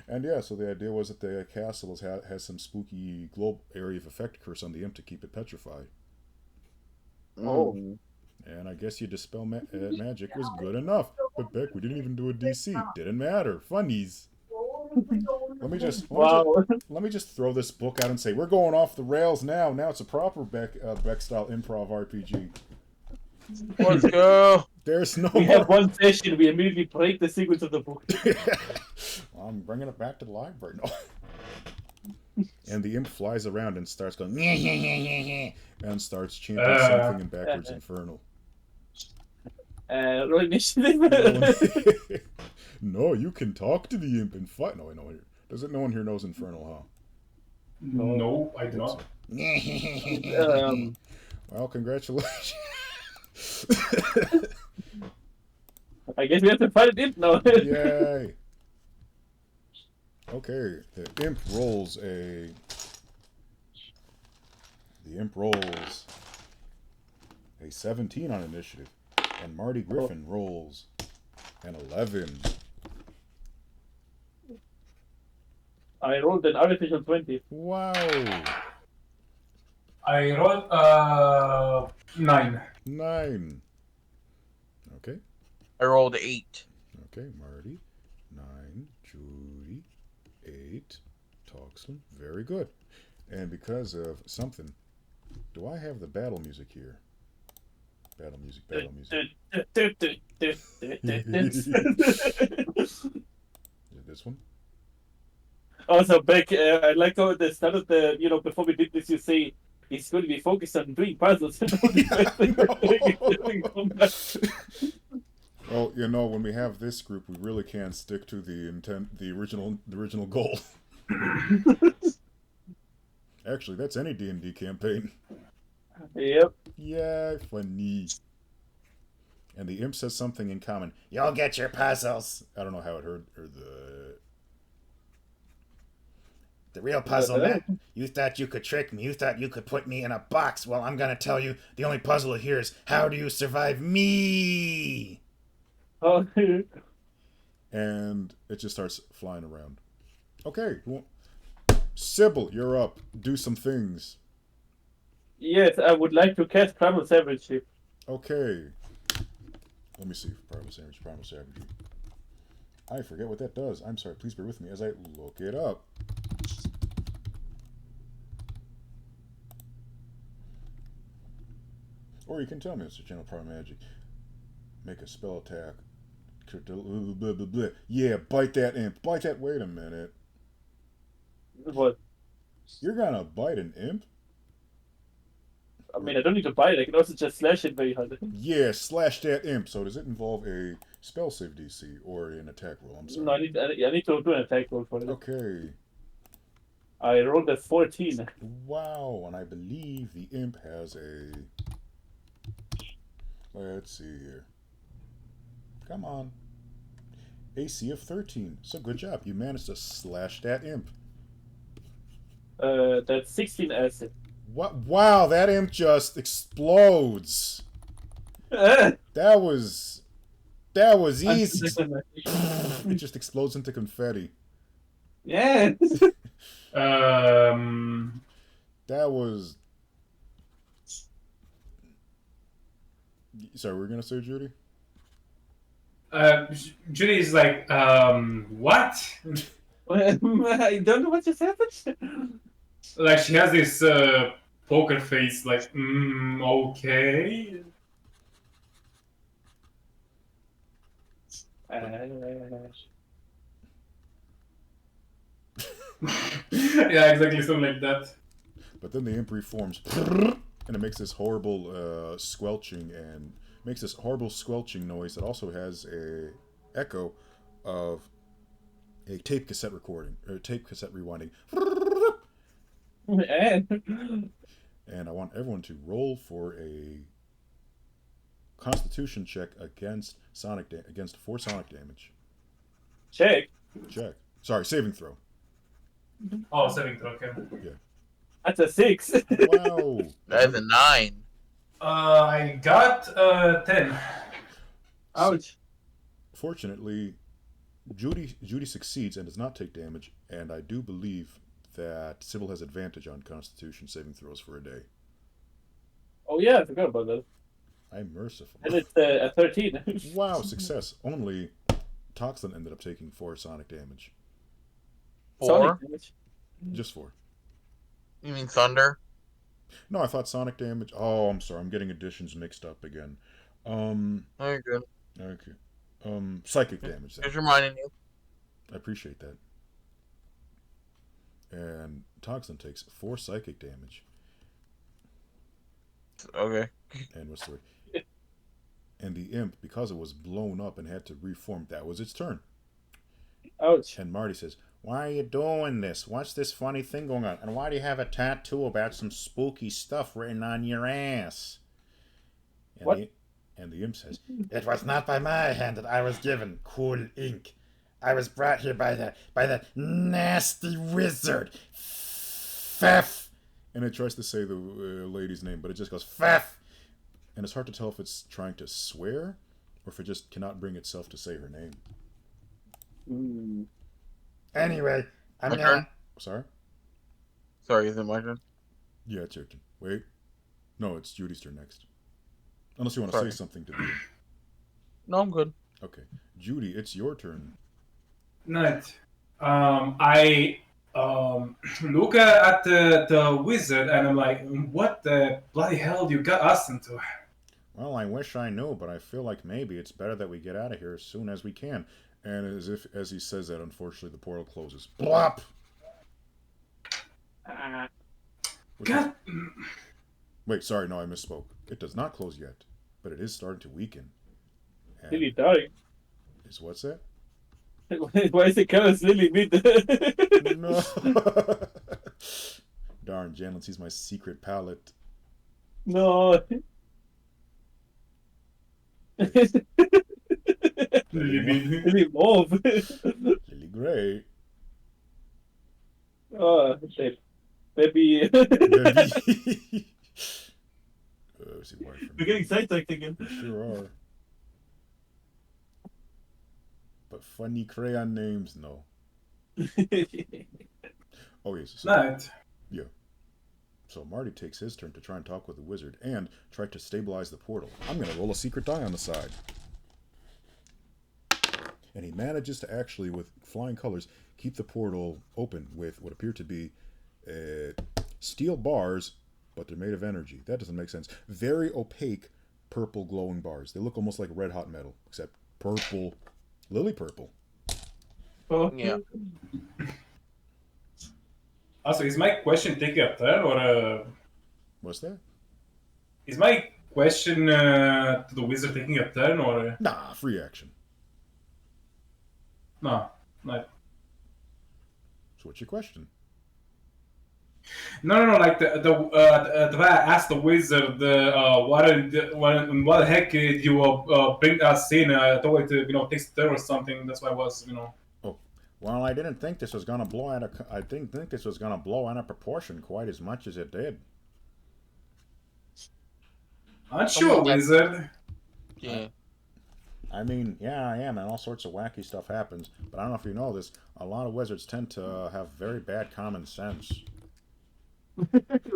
And yeah, so the idea was that the castle has some spooky globe area of effect curse on the imp to keep it petrified. Oh. And I guess your dispel magic was good enough. But Beck, we didn't even do a DC. Didn't matter. Funnies. Let me just throw this book out and say we're going off the rails now. Now it's a proper Beck style improv RPG. Let's go. There's no we more. have one session. We immediately break the sequence of the book. Well, I'm bringing it back to the library. No. And the imp flies around and starts going and starts chanting something in backwards infernal. Roll initiative. No, you can talk to the imp and fight. No, I know. Doesn't no one here knows infernal, huh? No, I do not. Well, congratulations. I guess we have to fight it in now. Yay. Okay, the imp rolls a 17 on initiative, and Marty Griffin rolls an 11. I rolled an artificial 20. Wow. I rolled 9. 9. Okay. I rolled 8. Okay, Marty. 9. Judy. 8. Toxlin. Very good. And because of something, do I have the battle music here? Battle music. Is it this one? Also, Beck, I like how at the start of the, before we did this, you say he's going to be focused on doing puzzles. Well, when we have this group, we really can stick to the original goal. Actually, that's any D&D campaign. Yep. Yeah, funny. And the imp says something in common. You'll get your puzzles. I don't know how it heard or the real puzzle, man. You thought you could trick me. You thought you could put me in a box. Well, I'm gonna tell you, the only puzzle here is how do you survive me? Oh. And it just starts flying around. Okay, Sybil, you're up. Do some things. Yes, I would like to cast Primal Savagery. Okay. Let me see. Primal Savagery. I forget what that does. I'm sorry. Please bear with me as I look it up. Or you can tell me, Mr. Channel Power Magic. Make a spell attack. Yeah, bite that imp. Bite that. Wait a minute. What? You're gonna bite an imp? I mean, I don't need to bite it. I can also just slash it very hard. Yeah, slash that imp. So does it involve a spell save DC or an attack roll? I'm sorry. No, I need to do an attack roll for it. Okay. I rolled a 14. Wow, and I believe the imp has a... Let's see here. Come on. AC of 13. So good job. You managed to slash that imp. That's 16 acid. What? Wow, that imp just explodes. That was easy. It just explodes into confetti. Yeah. That was... Sorry, we were gonna say, Judy? Judy is like, what? I don't know what just happened. Like, she has this poker face, like, okay. Yeah, exactly, something like that. But then the imp reforms, and it makes this horrible squelching noise that also has a echo of a tape cassette recording or tape cassette rewinding. And I want everyone to roll for a Constitution check against against 4 sonic damage. Check. Check. Sorry, saving throw. Oh, saving throw. Okay. That's a 6. Wow. That's a 9. I got 10. Ouch. Fortunately, Judy succeeds and does not take damage, and I do believe that Sybil has advantage on Constitution saving throws for a day. Oh yeah, I forgot about that. I'm merciful. And it's a 13. Wow, success. Only Toxin ended up taking 4 sonic damage. 4? Sonic damage. Just 4. You mean thunder? No, I thought sonic damage. Oh, I'm sorry. I'm getting additions mixed up again. Oh, you're good. Okay. Psychic damage then. Just reminding you. I appreciate that. And Toxin takes 4 psychic damage. Okay. And what's the word? And the imp, because it was blown up and had to reform, that was its turn. Ouch. And Marty says, "Why are you doing this? What's this funny thing going on? And why do you have a tattoo about some spooky stuff written on your ass?" And What? The imp says, "It was not by my hand that I was given cool ink. I was brought here by the nasty wizard, Fef." And it tries to say the lady's name, but it just goes, "Fef." And it's hard to tell if it's trying to swear or if it just cannot bring itself to say her name. Mm. Anyway, My turn? Sorry? Sorry, is it my turn? Yeah, it's your turn. Wait. No, it's Judy's turn next. Unless you want to say something to me. No, I'm good. Okay. Judy, it's your turn. Night. I look at the wizard and I'm like, what the bloody hell you got us into? Well, I wish I knew, but I feel like maybe it's better that we get out of here as soon as we can. And as he says that, unfortunately, the portal closes. Blop! God. Wait, sorry, no, I misspoke. It does not close yet, but it is starting to weaken. And Lily dying. is what's that? Why is it Carlos Lily mid? No. Darn, Jalen sees my secret palette. No. Lily mauve. Lily Gray. Oh, shit. Baby. Baby. See why from We're getting sidetracked again. We sure are. But funny crayon names, no. Oh, yes. So, Night. yeah. So Marty takes his turn to try and talk with the wizard and try to stabilize the portal. I'm going to roll a secret die on the side. And he manages to actually, with flying colors, keep the portal open with what appear to be steel bars, but they're made of energy. That doesn't make sense. Very opaque purple glowing bars. They look almost like red hot metal, except purple, lily purple. Oh. Yeah. Also, is my question taking a turn or What's that? is my question to the wizard taking a turn or Nah, free action. no? Like So what's your question? no. Like the way I asked the wizard, what the heck did you bring us in? I thought it takes a turn or something. That's why I was Well, I didn't think this was gonna blow out of. I didn't think this was gonna blow out of proportion quite as much as it did. Aren't you a wizard? Yeah. I mean, yeah, I am, and all sorts of wacky stuff happens. But I don't know if you know this. A lot of wizards tend to have very bad common sense.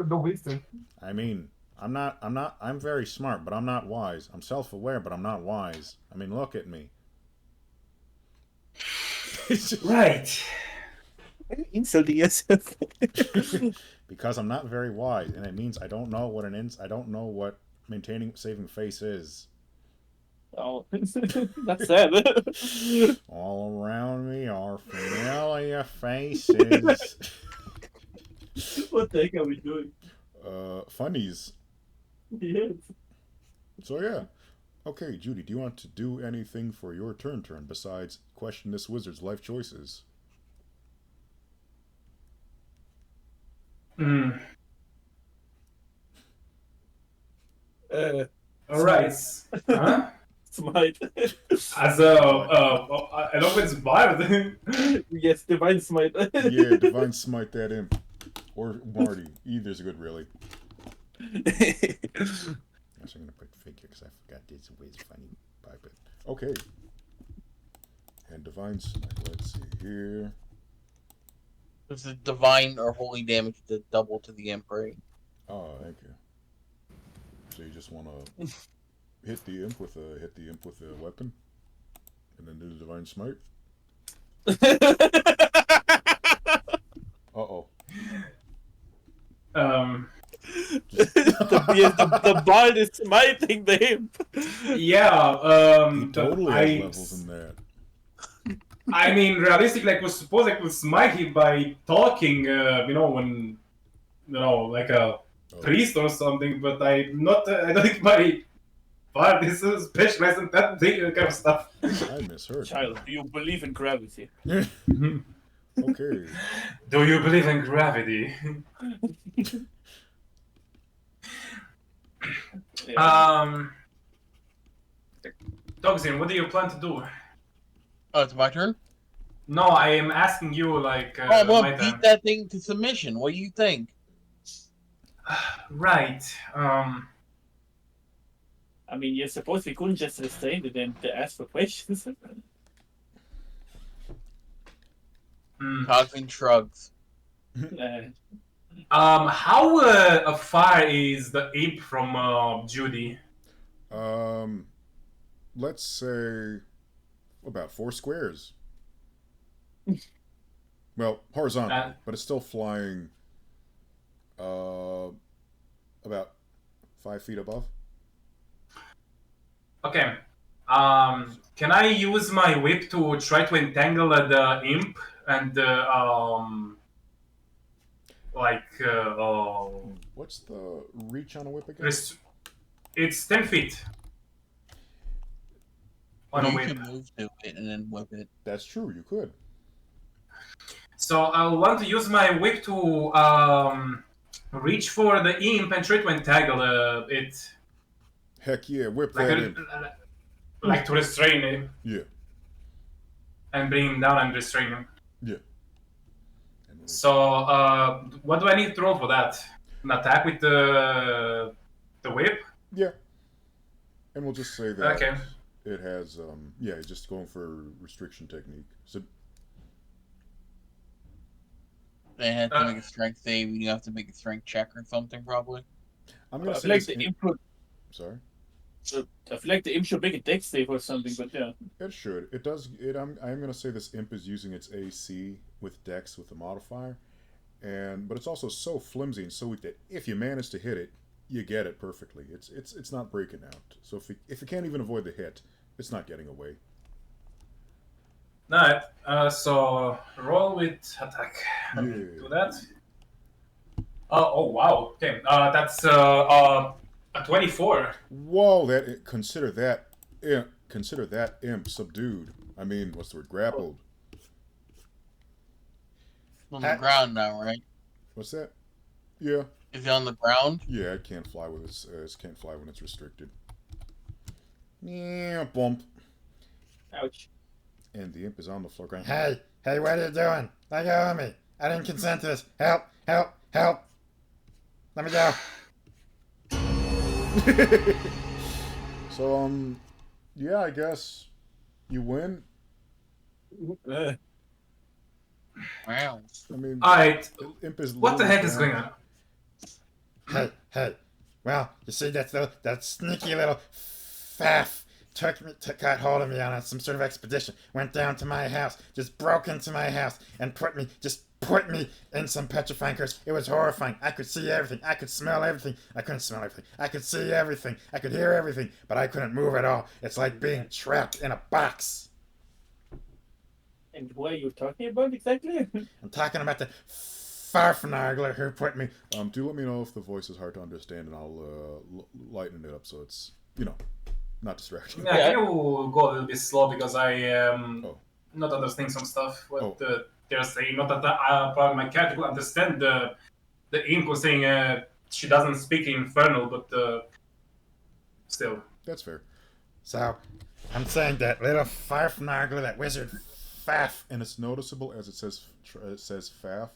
No wisdom. I mean, I'm very smart, but I'm not wise. I'm self-aware, but I'm not wise. I mean, look at me. Right. Insulting yourself. Because I'm not very wise, and it means I don't know what maintaining saving face is. Oh, that's sad. All around me are familiar faces. What the heck are we doing? Funnies. Yes. So yeah. Okay, Judy, do you want to do anything for your turn besides question this wizard's life choices? Alright. Huh? Smite. As along with Bard. Yes, divine smite. Yeah, divine smite that imp. Or Marty. Either's good, really. Actually, I'm gonna put figure because I forgot this was funny. But okay. And divine smite. Let's see here. It's a divine or holy damage to double to the imp, right? Oh, thank you. So you just want to hit the imp with a weapon, and then do the divine smite. Uh-oh. The bard is smiting the imp. Yeah. He totally has levels in that. I mean, realistically, I suppose I could smite him by talking. When like a priest or something. But I'm not. I don't think my bard is specialized in that kind of stuff. I misheard. Child, do you believe in gravity? Okay. Do you believe in gravity? Dogzin, what do you plan to do? Oh, it's my turn? No, I am asking you, like. I'm gonna beat that thing to submission. What do you think? Right. I mean, you suppose we couldn't just restrain it and ask for questions. Toxin shrugs. How far is the imp from Judy? Let's say about 4 squares. Well, horizontal, but it's still flying about 5 feet above. Okay. Can I use my whip to try to entangle the imp and What's the reach on a whip again? It's 10 feet. On a You whip. can move to it and then whip it. That's true, you could. So I want to use my whip to reach for the imp and try to entangle it. Heck yeah, whip Like, that imp. like to restrain it. Yeah. And bring him down and restrain him. Yeah. So, what do I need to roll for that? An attack with the whip? Yeah. And we'll just say that Okay. it has, it's just going for restriction technique. So They had to make a strength save. You have to make a strength check or something, probably. I'm gonna I say feel like this the imp would, Sorry. I feel like the imp should make a dex save or something, but yeah. It should. It does. I'm gonna say this imp is using its AC with Dex with the modifier, but it's also so flimsy and so weak that if you manage to hit it, you get it perfectly. It's not breaking out. So if it can't even avoid the hit, it's not getting away. Alright. So roll with attack. Yeah. Do that. Oh wow. Okay. That's a 24. Whoa! Consider that imp subdued. I mean, what's the word? Grappled. On the ground now, right? What's that? Yeah. Is it on the ground? Yeah, it can't fly with it can't fly when it's restricted. Yeah, bump. Ouch. And the imp is on the floor going, Hey, what are you doing? Let go of me. I didn't consent to this. Help. Let me go. So, yeah, I guess you win. Uh, Wow. I mean, Alright. imp is What the literally heck is going on? Hey. Well, you see that sneaky little faff got hold of me on some sort of expedition. Went down to my house, just broke into my house, and put me in some petrifying curse. It was horrifying. I could see everything. I could smell everything. I couldn't smell everything. I could see everything. I could hear everything, but I couldn't move at all. It's like being trapped in a box. and what are you talking about exactly? I'm talking about the Farfnagler who put me. do let me know if the voice is hard to understand, and I'll lighten it up so it's not distracting. Yeah, can you go a little bit slow because I am not understanding some stuff. What they're saying. Not that probably my character will understand the imp was saying she doesn't speak Infernal, but still. That's fair. So, I'm saying that little Farfnargler, that wizard Faf. And it's noticeable as it says Faf.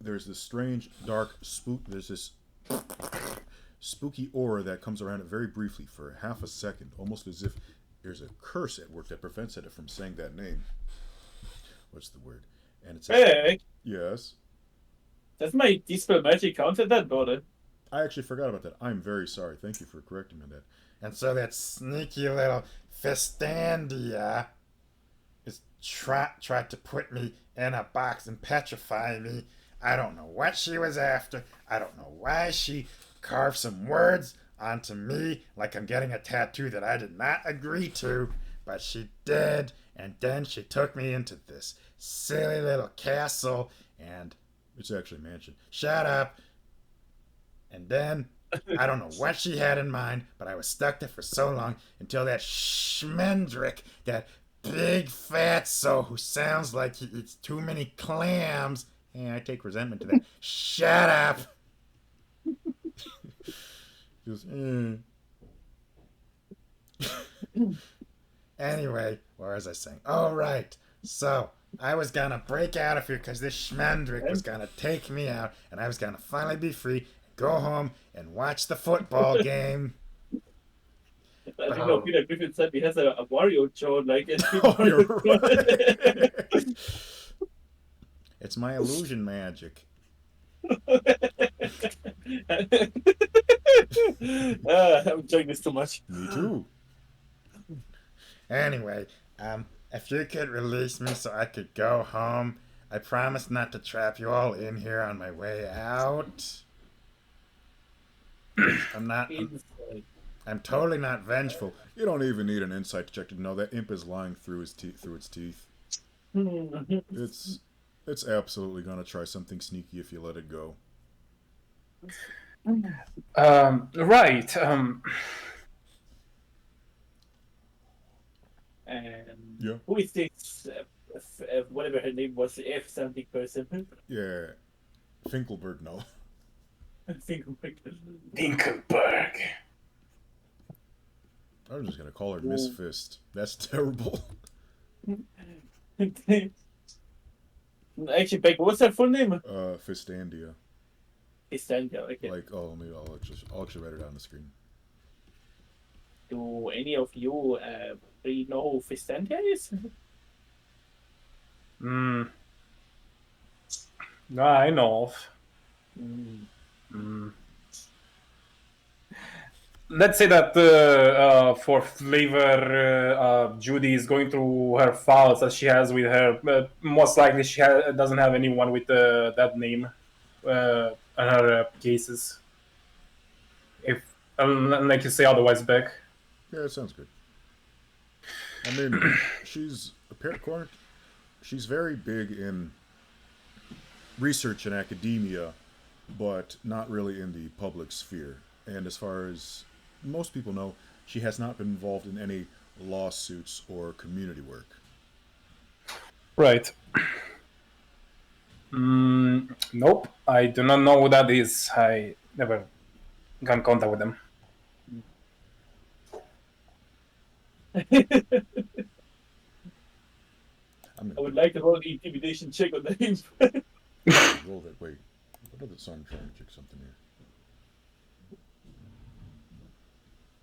There's this strange, dark spook. There's this spooky aura that comes around it very briefly for half a second, almost as if there's a curse at work that prevents it from saying that name. What's the word? And it's Hey, yes. does my Dispel Magic count at that, brother? I actually forgot about that. I'm very sorry. Thank you for correcting me on that. And so that sneaky little Festandia is tried to put me in a box and petrify me. I don't know what she was after. I don't know why she carved some words onto me like I'm getting a tattoo that I did not agree to, but she did. And then she took me into this silly little castle and It's actually a mansion. shut up. And then I don't know what she had in mind, but I was stuck there for so long until that Schmendrick, that big fatso who sounds like he eats too many clams. Yeah, I take resentment to that. Shut up. Just, Anyway, what was I saying? Oh, right. So, I was gonna break out of here because this Schmendrick was gonna take me out, and I was gonna finally be free, go home, and watch the football game. I think no, Peter Griffin said he has a Wario Joe, like a Oh, you're right. It's my illusion magic. I'm enjoying this too much. Me too. Anyway, if you could release me so I could go home, I promise not to trap you all in here on my way out. I'm totally not vengeful. You don't even need an insight check to know that imp is lying through its teeth. It's absolutely gonna try something sneaky if you let it go. Right. And Yeah. who is this? Whatever her name was, F something person. Yeah. Finkelberg, no. Dinkelberg. I'm just gonna call her Miss Fist. That's terrible. Actually, Beck, what's her full name? Fistandia. Fistandia, okay. Like, maybe I'll actually write it on the screen. Do any of you really know who Fistandia is? No, I know of. Let's say that for flavor, Judy is going through her files that she has with her. Most likely, she doesn't have anyone with that name in her cases. If unlike you say otherwise, Beck. Yeah, it sounds good. I mean, she's very big in research and academia, but not really in the public sphere. And as far as most people know, she has not been involved in any lawsuits or community work. Right. Nope, I do not know who that is. I never got in contact with them. I would like to roll the intimidation check on the name. Roll that. Wait. What other song? I'm trying to check something here.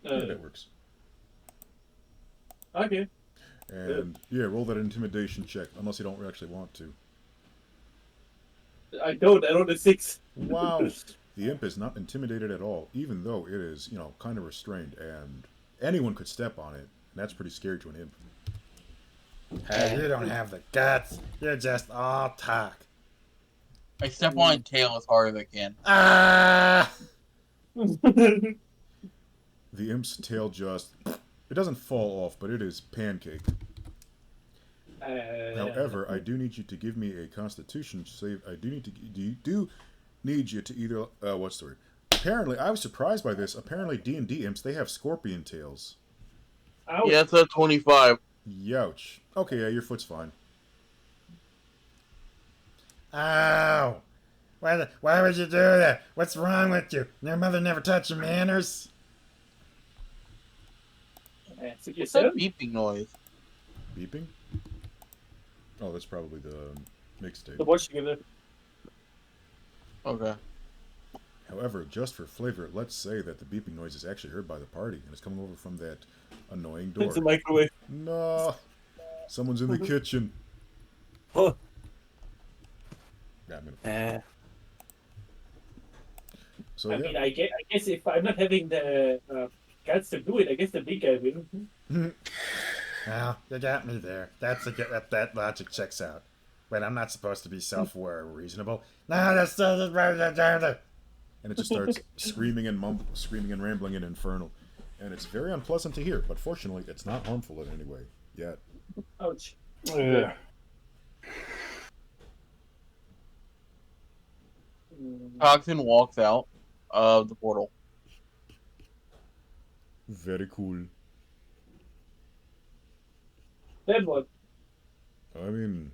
Yeah, that works. Okay. And yeah, roll that intimidation check, unless you don't actually want to. I don't. I rolled a 6. Wow. The imp is not intimidated at all, even though it is, kind of restrained, and anyone could step on it. And that's pretty scary to an imp. Hey, you don't have the guts. You're just all talk. I step on tail as hard as I can. Ah! The imp's tail just... It doesn't fall off, but it is pancake. However, I do need you to give me a constitution save. I do need you to either... what's the word? Apparently, I was surprised by this. Apparently, D&D imps, they have scorpion tails. Ouch. Yeah, it's a 25. Youch. Okay, yeah, your foot's fine. Ow! Why would you do that? What's wrong with you? Your mother never taught you manners? So you What's that said? beeping noise? Beeping? Oh, that's probably the mixtape. The voice together. Okay. However, just for flavor, let's say that the beeping noise is actually heard by the party and it's coming over from that annoying door. It's a microwave. No, someone's in the kitchen. Huh. Yeah, I'm gonna. So I yeah, mean, I guess if I'm not having the guts to do it, I guess the big guy will. Well, you got me there. That logic checks out. Wait, I'm not supposed to be self-aware or reasonable. No, that's and it just starts screaming and rambling and infernal, and it's very unpleasant to hear. But fortunately, it's not harmful in any way yet. Ouch. Ugh. Toxin walks out of the portal. Very cool. Then what? I mean,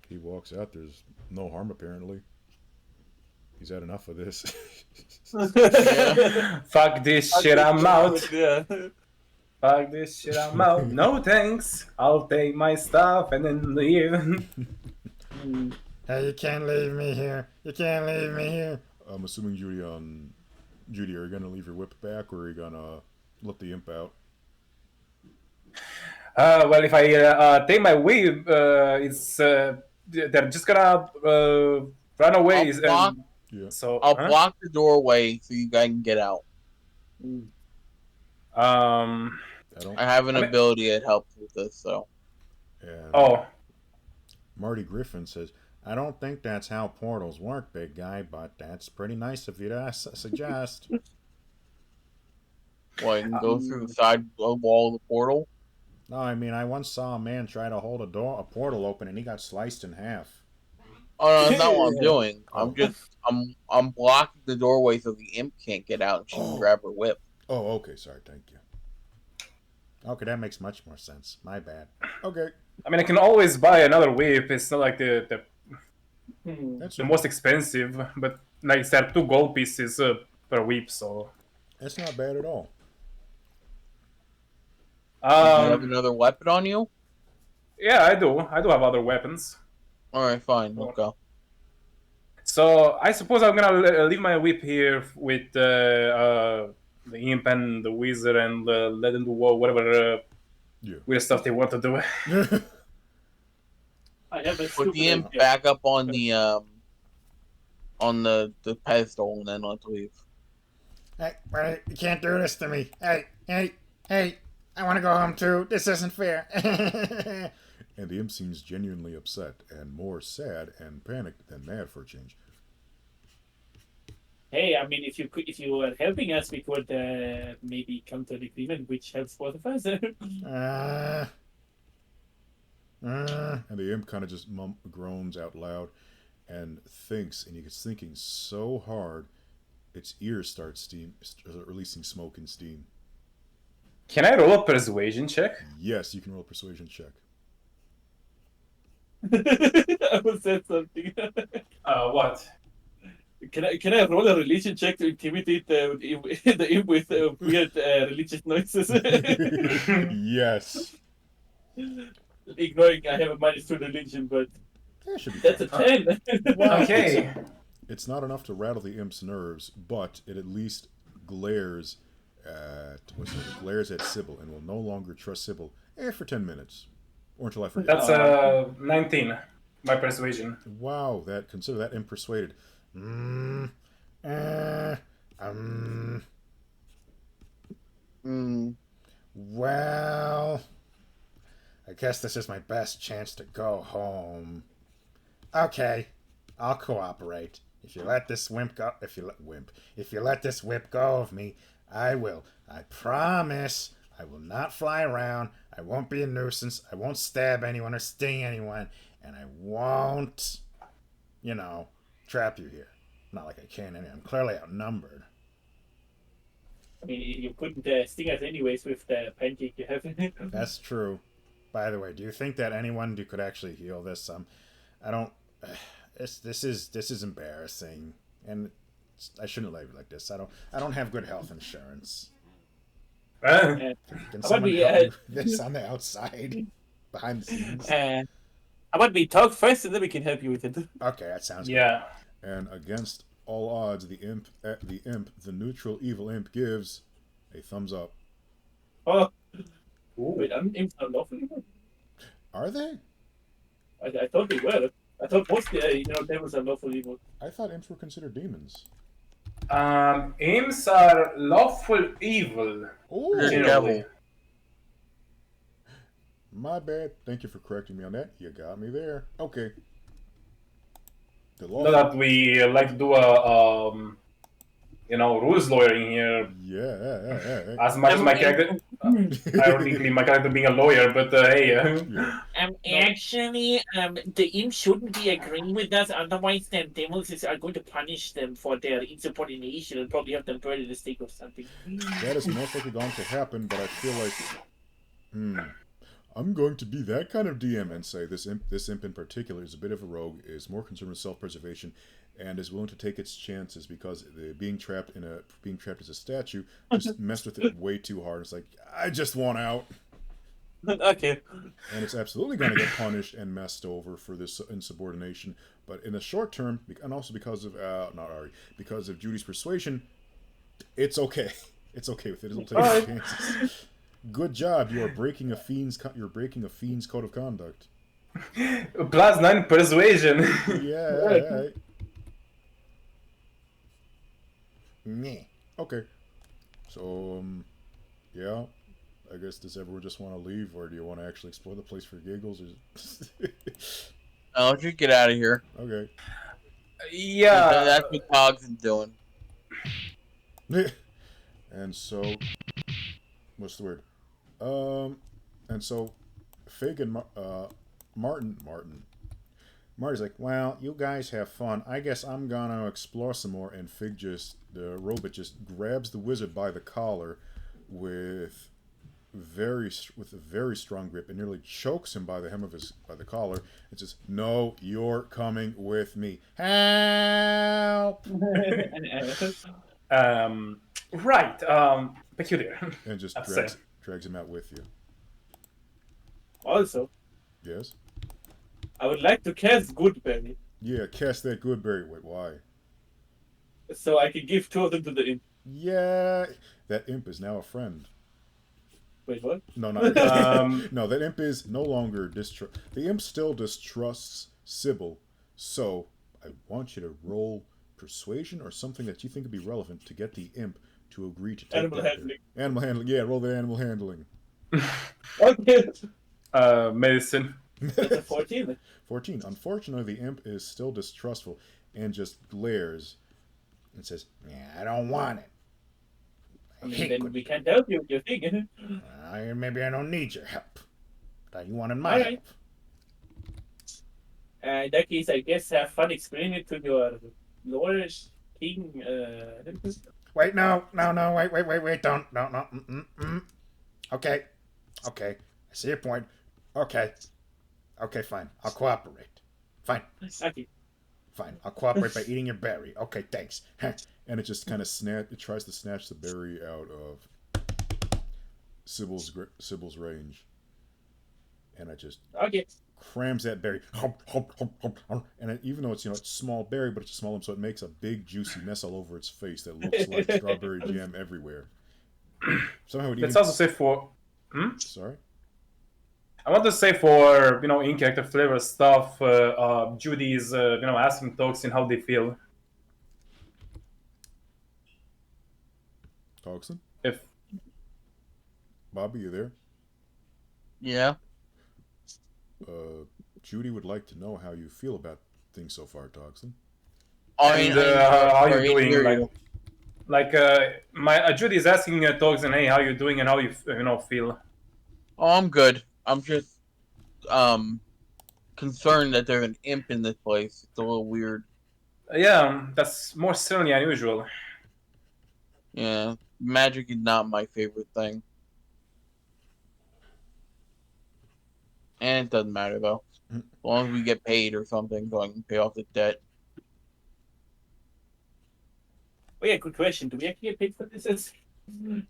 he walks out. There's no harm apparently. He's had enough of this. Fuck this shit, I'm out. Yeah. Fuck this shit, I'm out. No thanks. I'll take my stuff and then leave. Hey, you can't leave me here. You can't leave me here. I'm assuming Judy, are you gonna leave your whip back, or are you gonna let the imp out? Well, if I take my whip, it's they're just gonna run away. I'll block, Yeah. So I'll block the doorway so you guys can get out. Um. I don't. I have an I mean- ability that helps with this, so. And Oh. Marty Griffin says, "I don't think that's how portals work, big guy, but that's pretty nice of you to suggest." Well, I can go through the side wall of the portal. No, I mean, I once saw a man try to hold a portal open, and he got sliced in half. Oh no, that's not what I'm Yeah. doing. Oh. I'm blocking the doorway so the imp can't get out and she can grab her whip. Oh, okay. Sorry. Thank you. Okay, that makes much more sense. My bad. Okay. I mean, I can always buy another whip. It's not like the That's the most expensive, but like it's at 2 gold pieces per whip. So. That's not bad at all. Do you have another weapon on you? Yeah, I do. I do have other weapons. Alright, fine. Let's go. So I suppose I'm gonna leave my whip here with the imp and the wizard and let them do whatever Yeah. weird stuff they want to do. I have a Put stupid the imp idea. back up on the pedestal and then let's leave. Hey, wait, you can't do this to me. Hey, I want to go home too. This isn't fair. And the imp seems genuinely upset and more sad and panicked than mad for a change. Hey, I mean, if you are helping us, we could maybe come to an agreement which helps both of us. And the imp kind of just groans out loud and thinks, and he gets thinking so hard, its ears start releasing smoke and steam. Can I roll a persuasion check? Yes, you can roll a persuasion check. I will say something. What? Can I roll a religion check to intimidate the imp with weird religious noises? Yes. Ignoring I have a -2 religion, but That should be that's a fine. 10. Okay. It's not enough to rattle the imp's nerves, but it at least glares at Sybil and will no longer trust Sybil for 10 minutes. Or until I forget. That's 19. My persuasion. Wow, consider that imp persuaded. Well, I guess this is my best chance to go home. Okay, I'll cooperate. If you let this if you let this whip go of me, I will. I promise. I will not fly around. I won't be a nuisance. I won't stab anyone or sting anyone, and I won't, trap you here. Not like I can. I'm clearly outnumbered. I mean, you couldn't sting us anyways with the pancake you have. That's true. By the way, do you think that anyone could actually heal this? I don't. This is embarrassing, and I shouldn't leave it like this. I don't have good health insurance. Uh, Can about someone we, help me with this on the outside, behind the scenes? how about we talk first and then we can help you with it? Okay, that sounds good. yeah. And against all odds, the neutral evil imp gives a thumbs up. Oh, Ooh. wait, I'm unlawful evil? Are they? I thought they were. I thought most devils are lawful evil. I thought imps were considered demons. Imps are lawful evil. Oh, The Generally. devil. my bad. Thank you for correcting me on that. You got me there. Okay. The law. Not that we like to do a rules lawyering here. Yeah. As much as my character, ironically, my character being a lawyer, but hey. Yeah. Actually, the imp shouldn't be agreeing with us. Otherwise, the devils are going to punish them for their insubordination and probably have them buried in the stake or something. That is most likely going to happen, but I feel like, I'm going to be that kind of DM and say this imp in particular is a bit of a rogue, is more concerned with self-preservation, and is willing to take its chances because being trapped as a statue just messed with it way too hard. It's like, I just want out. Okay. And it's absolutely going to get punished and messed over for this insubordination. But in the short term, and also because of because of Judy's persuasion, it's okay. It's okay with it. It'll take its chances. Good job. You are breaking a fiend's. You're breaking a fiend's code of conduct. +9 persuasion. Yeah. Meh. Okay. So, yeah. I guess does everyone just want to leave, or do you want to actually explore the place for giggles? Or... I'll just get out of here. Okay. Yeah. That's what Togs is doing. And so, what's the word? And so, Fig and Marty's like, well, you guys have fun. I guess I'm gonna explore some more. And Fig the robot just grabs the wizard by the collar with a very strong grip and nearly chokes him by the hem of by the collar and says, "No, you're coming with me. Help!" Right. Peculiar. And just Upset. drags him out with you. Also, Yes. I would like to cast Goodberry, Yeah, cast that good berry. Wait, why? so I can give 2 of them to the imp. Yeah, that imp is now a friend. Wait, what? No, not really. No, that imp is no longer The imp still distrusts Sybil. So I want you to roll persuasion or something that you think would be relevant to get the imp to agree to take Animal that handling. there. Animal handling. Yeah, roll the animal handling. Okay. Medicine. That's a 14. 14. Unfortunately, the imp is still distrustful and just glares and says, Yeah, I don't want it. I mean, then we can't help you with your thing. Maybe I don't need your help. Thought you wanted my Alright. help. In that case, I guess have fun explaining it to your Lord King. Wait, no, wait, don't, no. Okay, I see your point. Okay, fine, I'll cooperate. Fine, Okay. I'll cooperate by eating your berry. Okay, thanks. and it just kind of tries to snatch the berry out of Sybil's range. And it just Okay. crams that berry. And even though it's it's small berry, but it's a small one, so it makes a big juicy mess all over its face that looks like strawberry jam everywhere. Somehow it even... Let's also say for. Sorry? I want to say for in-character flavor stuff. Judy's asking Toxin how they feel. Toxin? If Bobby, you there? Yeah. Judy would like to know how you feel about things so far, Toxin. and how you doing? My Judy is asking Toxin, hey, how you doing and how you feel. Oh, I'm good. I'm just concerned that there's an imp in this place. It's a little weird. Yeah, that's more certainly unusual. Yeah, magic is not my favorite thing. And it doesn't matter though. As long as we get paid or something, so I can pay off the debt. Oh yeah, good question. Do we actually get paid for this? And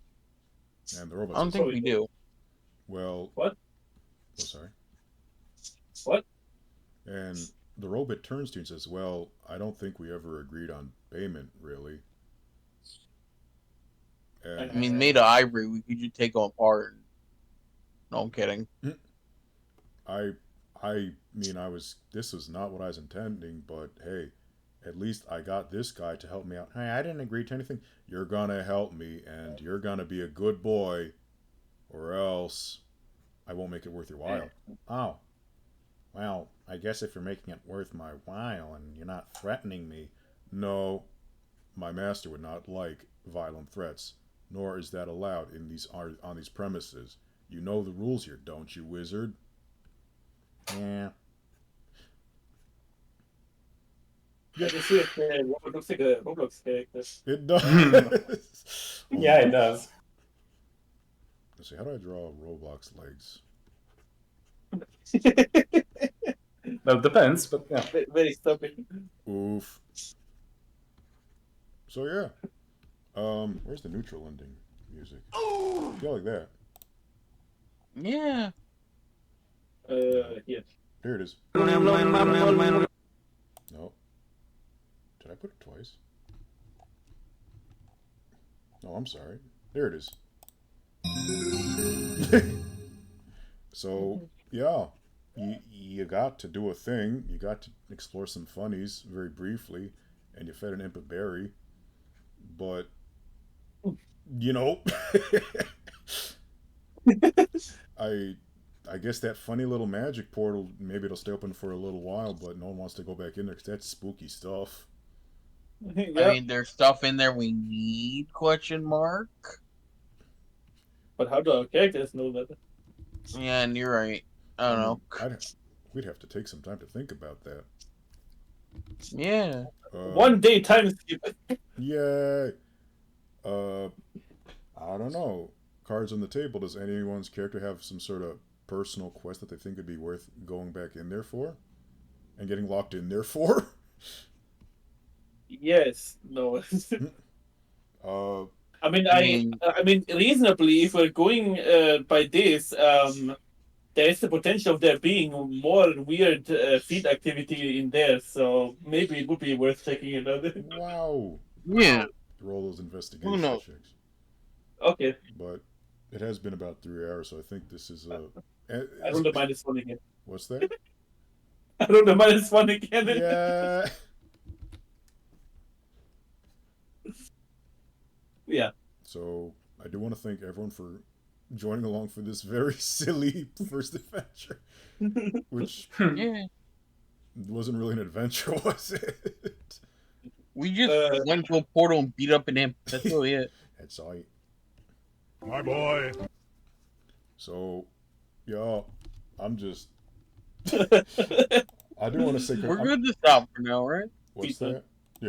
the robot I don't says, think we do. well, What? oh, sorry. What? And the robot turns to you and says, well, I don't think we ever agreed on payment, really. And I mean, made of ivory, we could just take them apart. No, I'm kidding. I mean, this was not what I was intending, but hey, at least I got this guy to help me out. Hey, I didn't agree to anything. You're gonna help me, and you're gonna be a good boy, or else I won't make it worth your while. Oh, well, I guess if you're making it worth my while and you're not threatening me, no, my master would not like violent threats, nor is that allowed in on these premises. You know the rules here, don't you, wizard? Yeah. Yeah, this is Robert looks like a Roblox character. It does. Yeah, it does. Let's see, how do I draw Roblox legs? Well, depends, but yeah. Very stupid. Oof. So yeah. Where's the neutral ending music? Yeah, like that. Yeah. Here. There it is. No. Did I put it twice? No, I'm sorry. There it is. So, yeah. You got to do a thing. You got to explore some funnies very briefly. And you fed an imp a berry. But, you know, I guess that funny little magic portal, maybe it'll stay open for a little while, but no one wants to go back in there because that's spooky stuff. Yep. I mean, there's stuff in there we need, question mark. But how do our characters know that? Yeah, and you're right. I don't know. We'd have to take some time to think about that. Yeah. One day time skip. Yay! I don't know. Cards on the table. Does anyone's character have some sort of personal quest that they think would be worth going back in there for? And getting locked in there for? Yes. No. I mean, reasonably, if we're going by this, there is the potential of there being more weird feed activity in there, so maybe it would be worth checking it out. Wow. Yeah. Roll those investigation Who knows? checks. Okay. But it has been about 3 hours, so I think this is I rolled a -1 again. What's that? I rolled a -1 again. Yeah. Yeah. So I do want to thank everyone for joining along for this very silly first adventure, which Yeah. wasn't really an adventure, was it? We just went to a portal and beat up an imp. That's really it. That's all. My boy. So, yeah, I'm just. I do want to say. We're good to stop for now, right? What's that?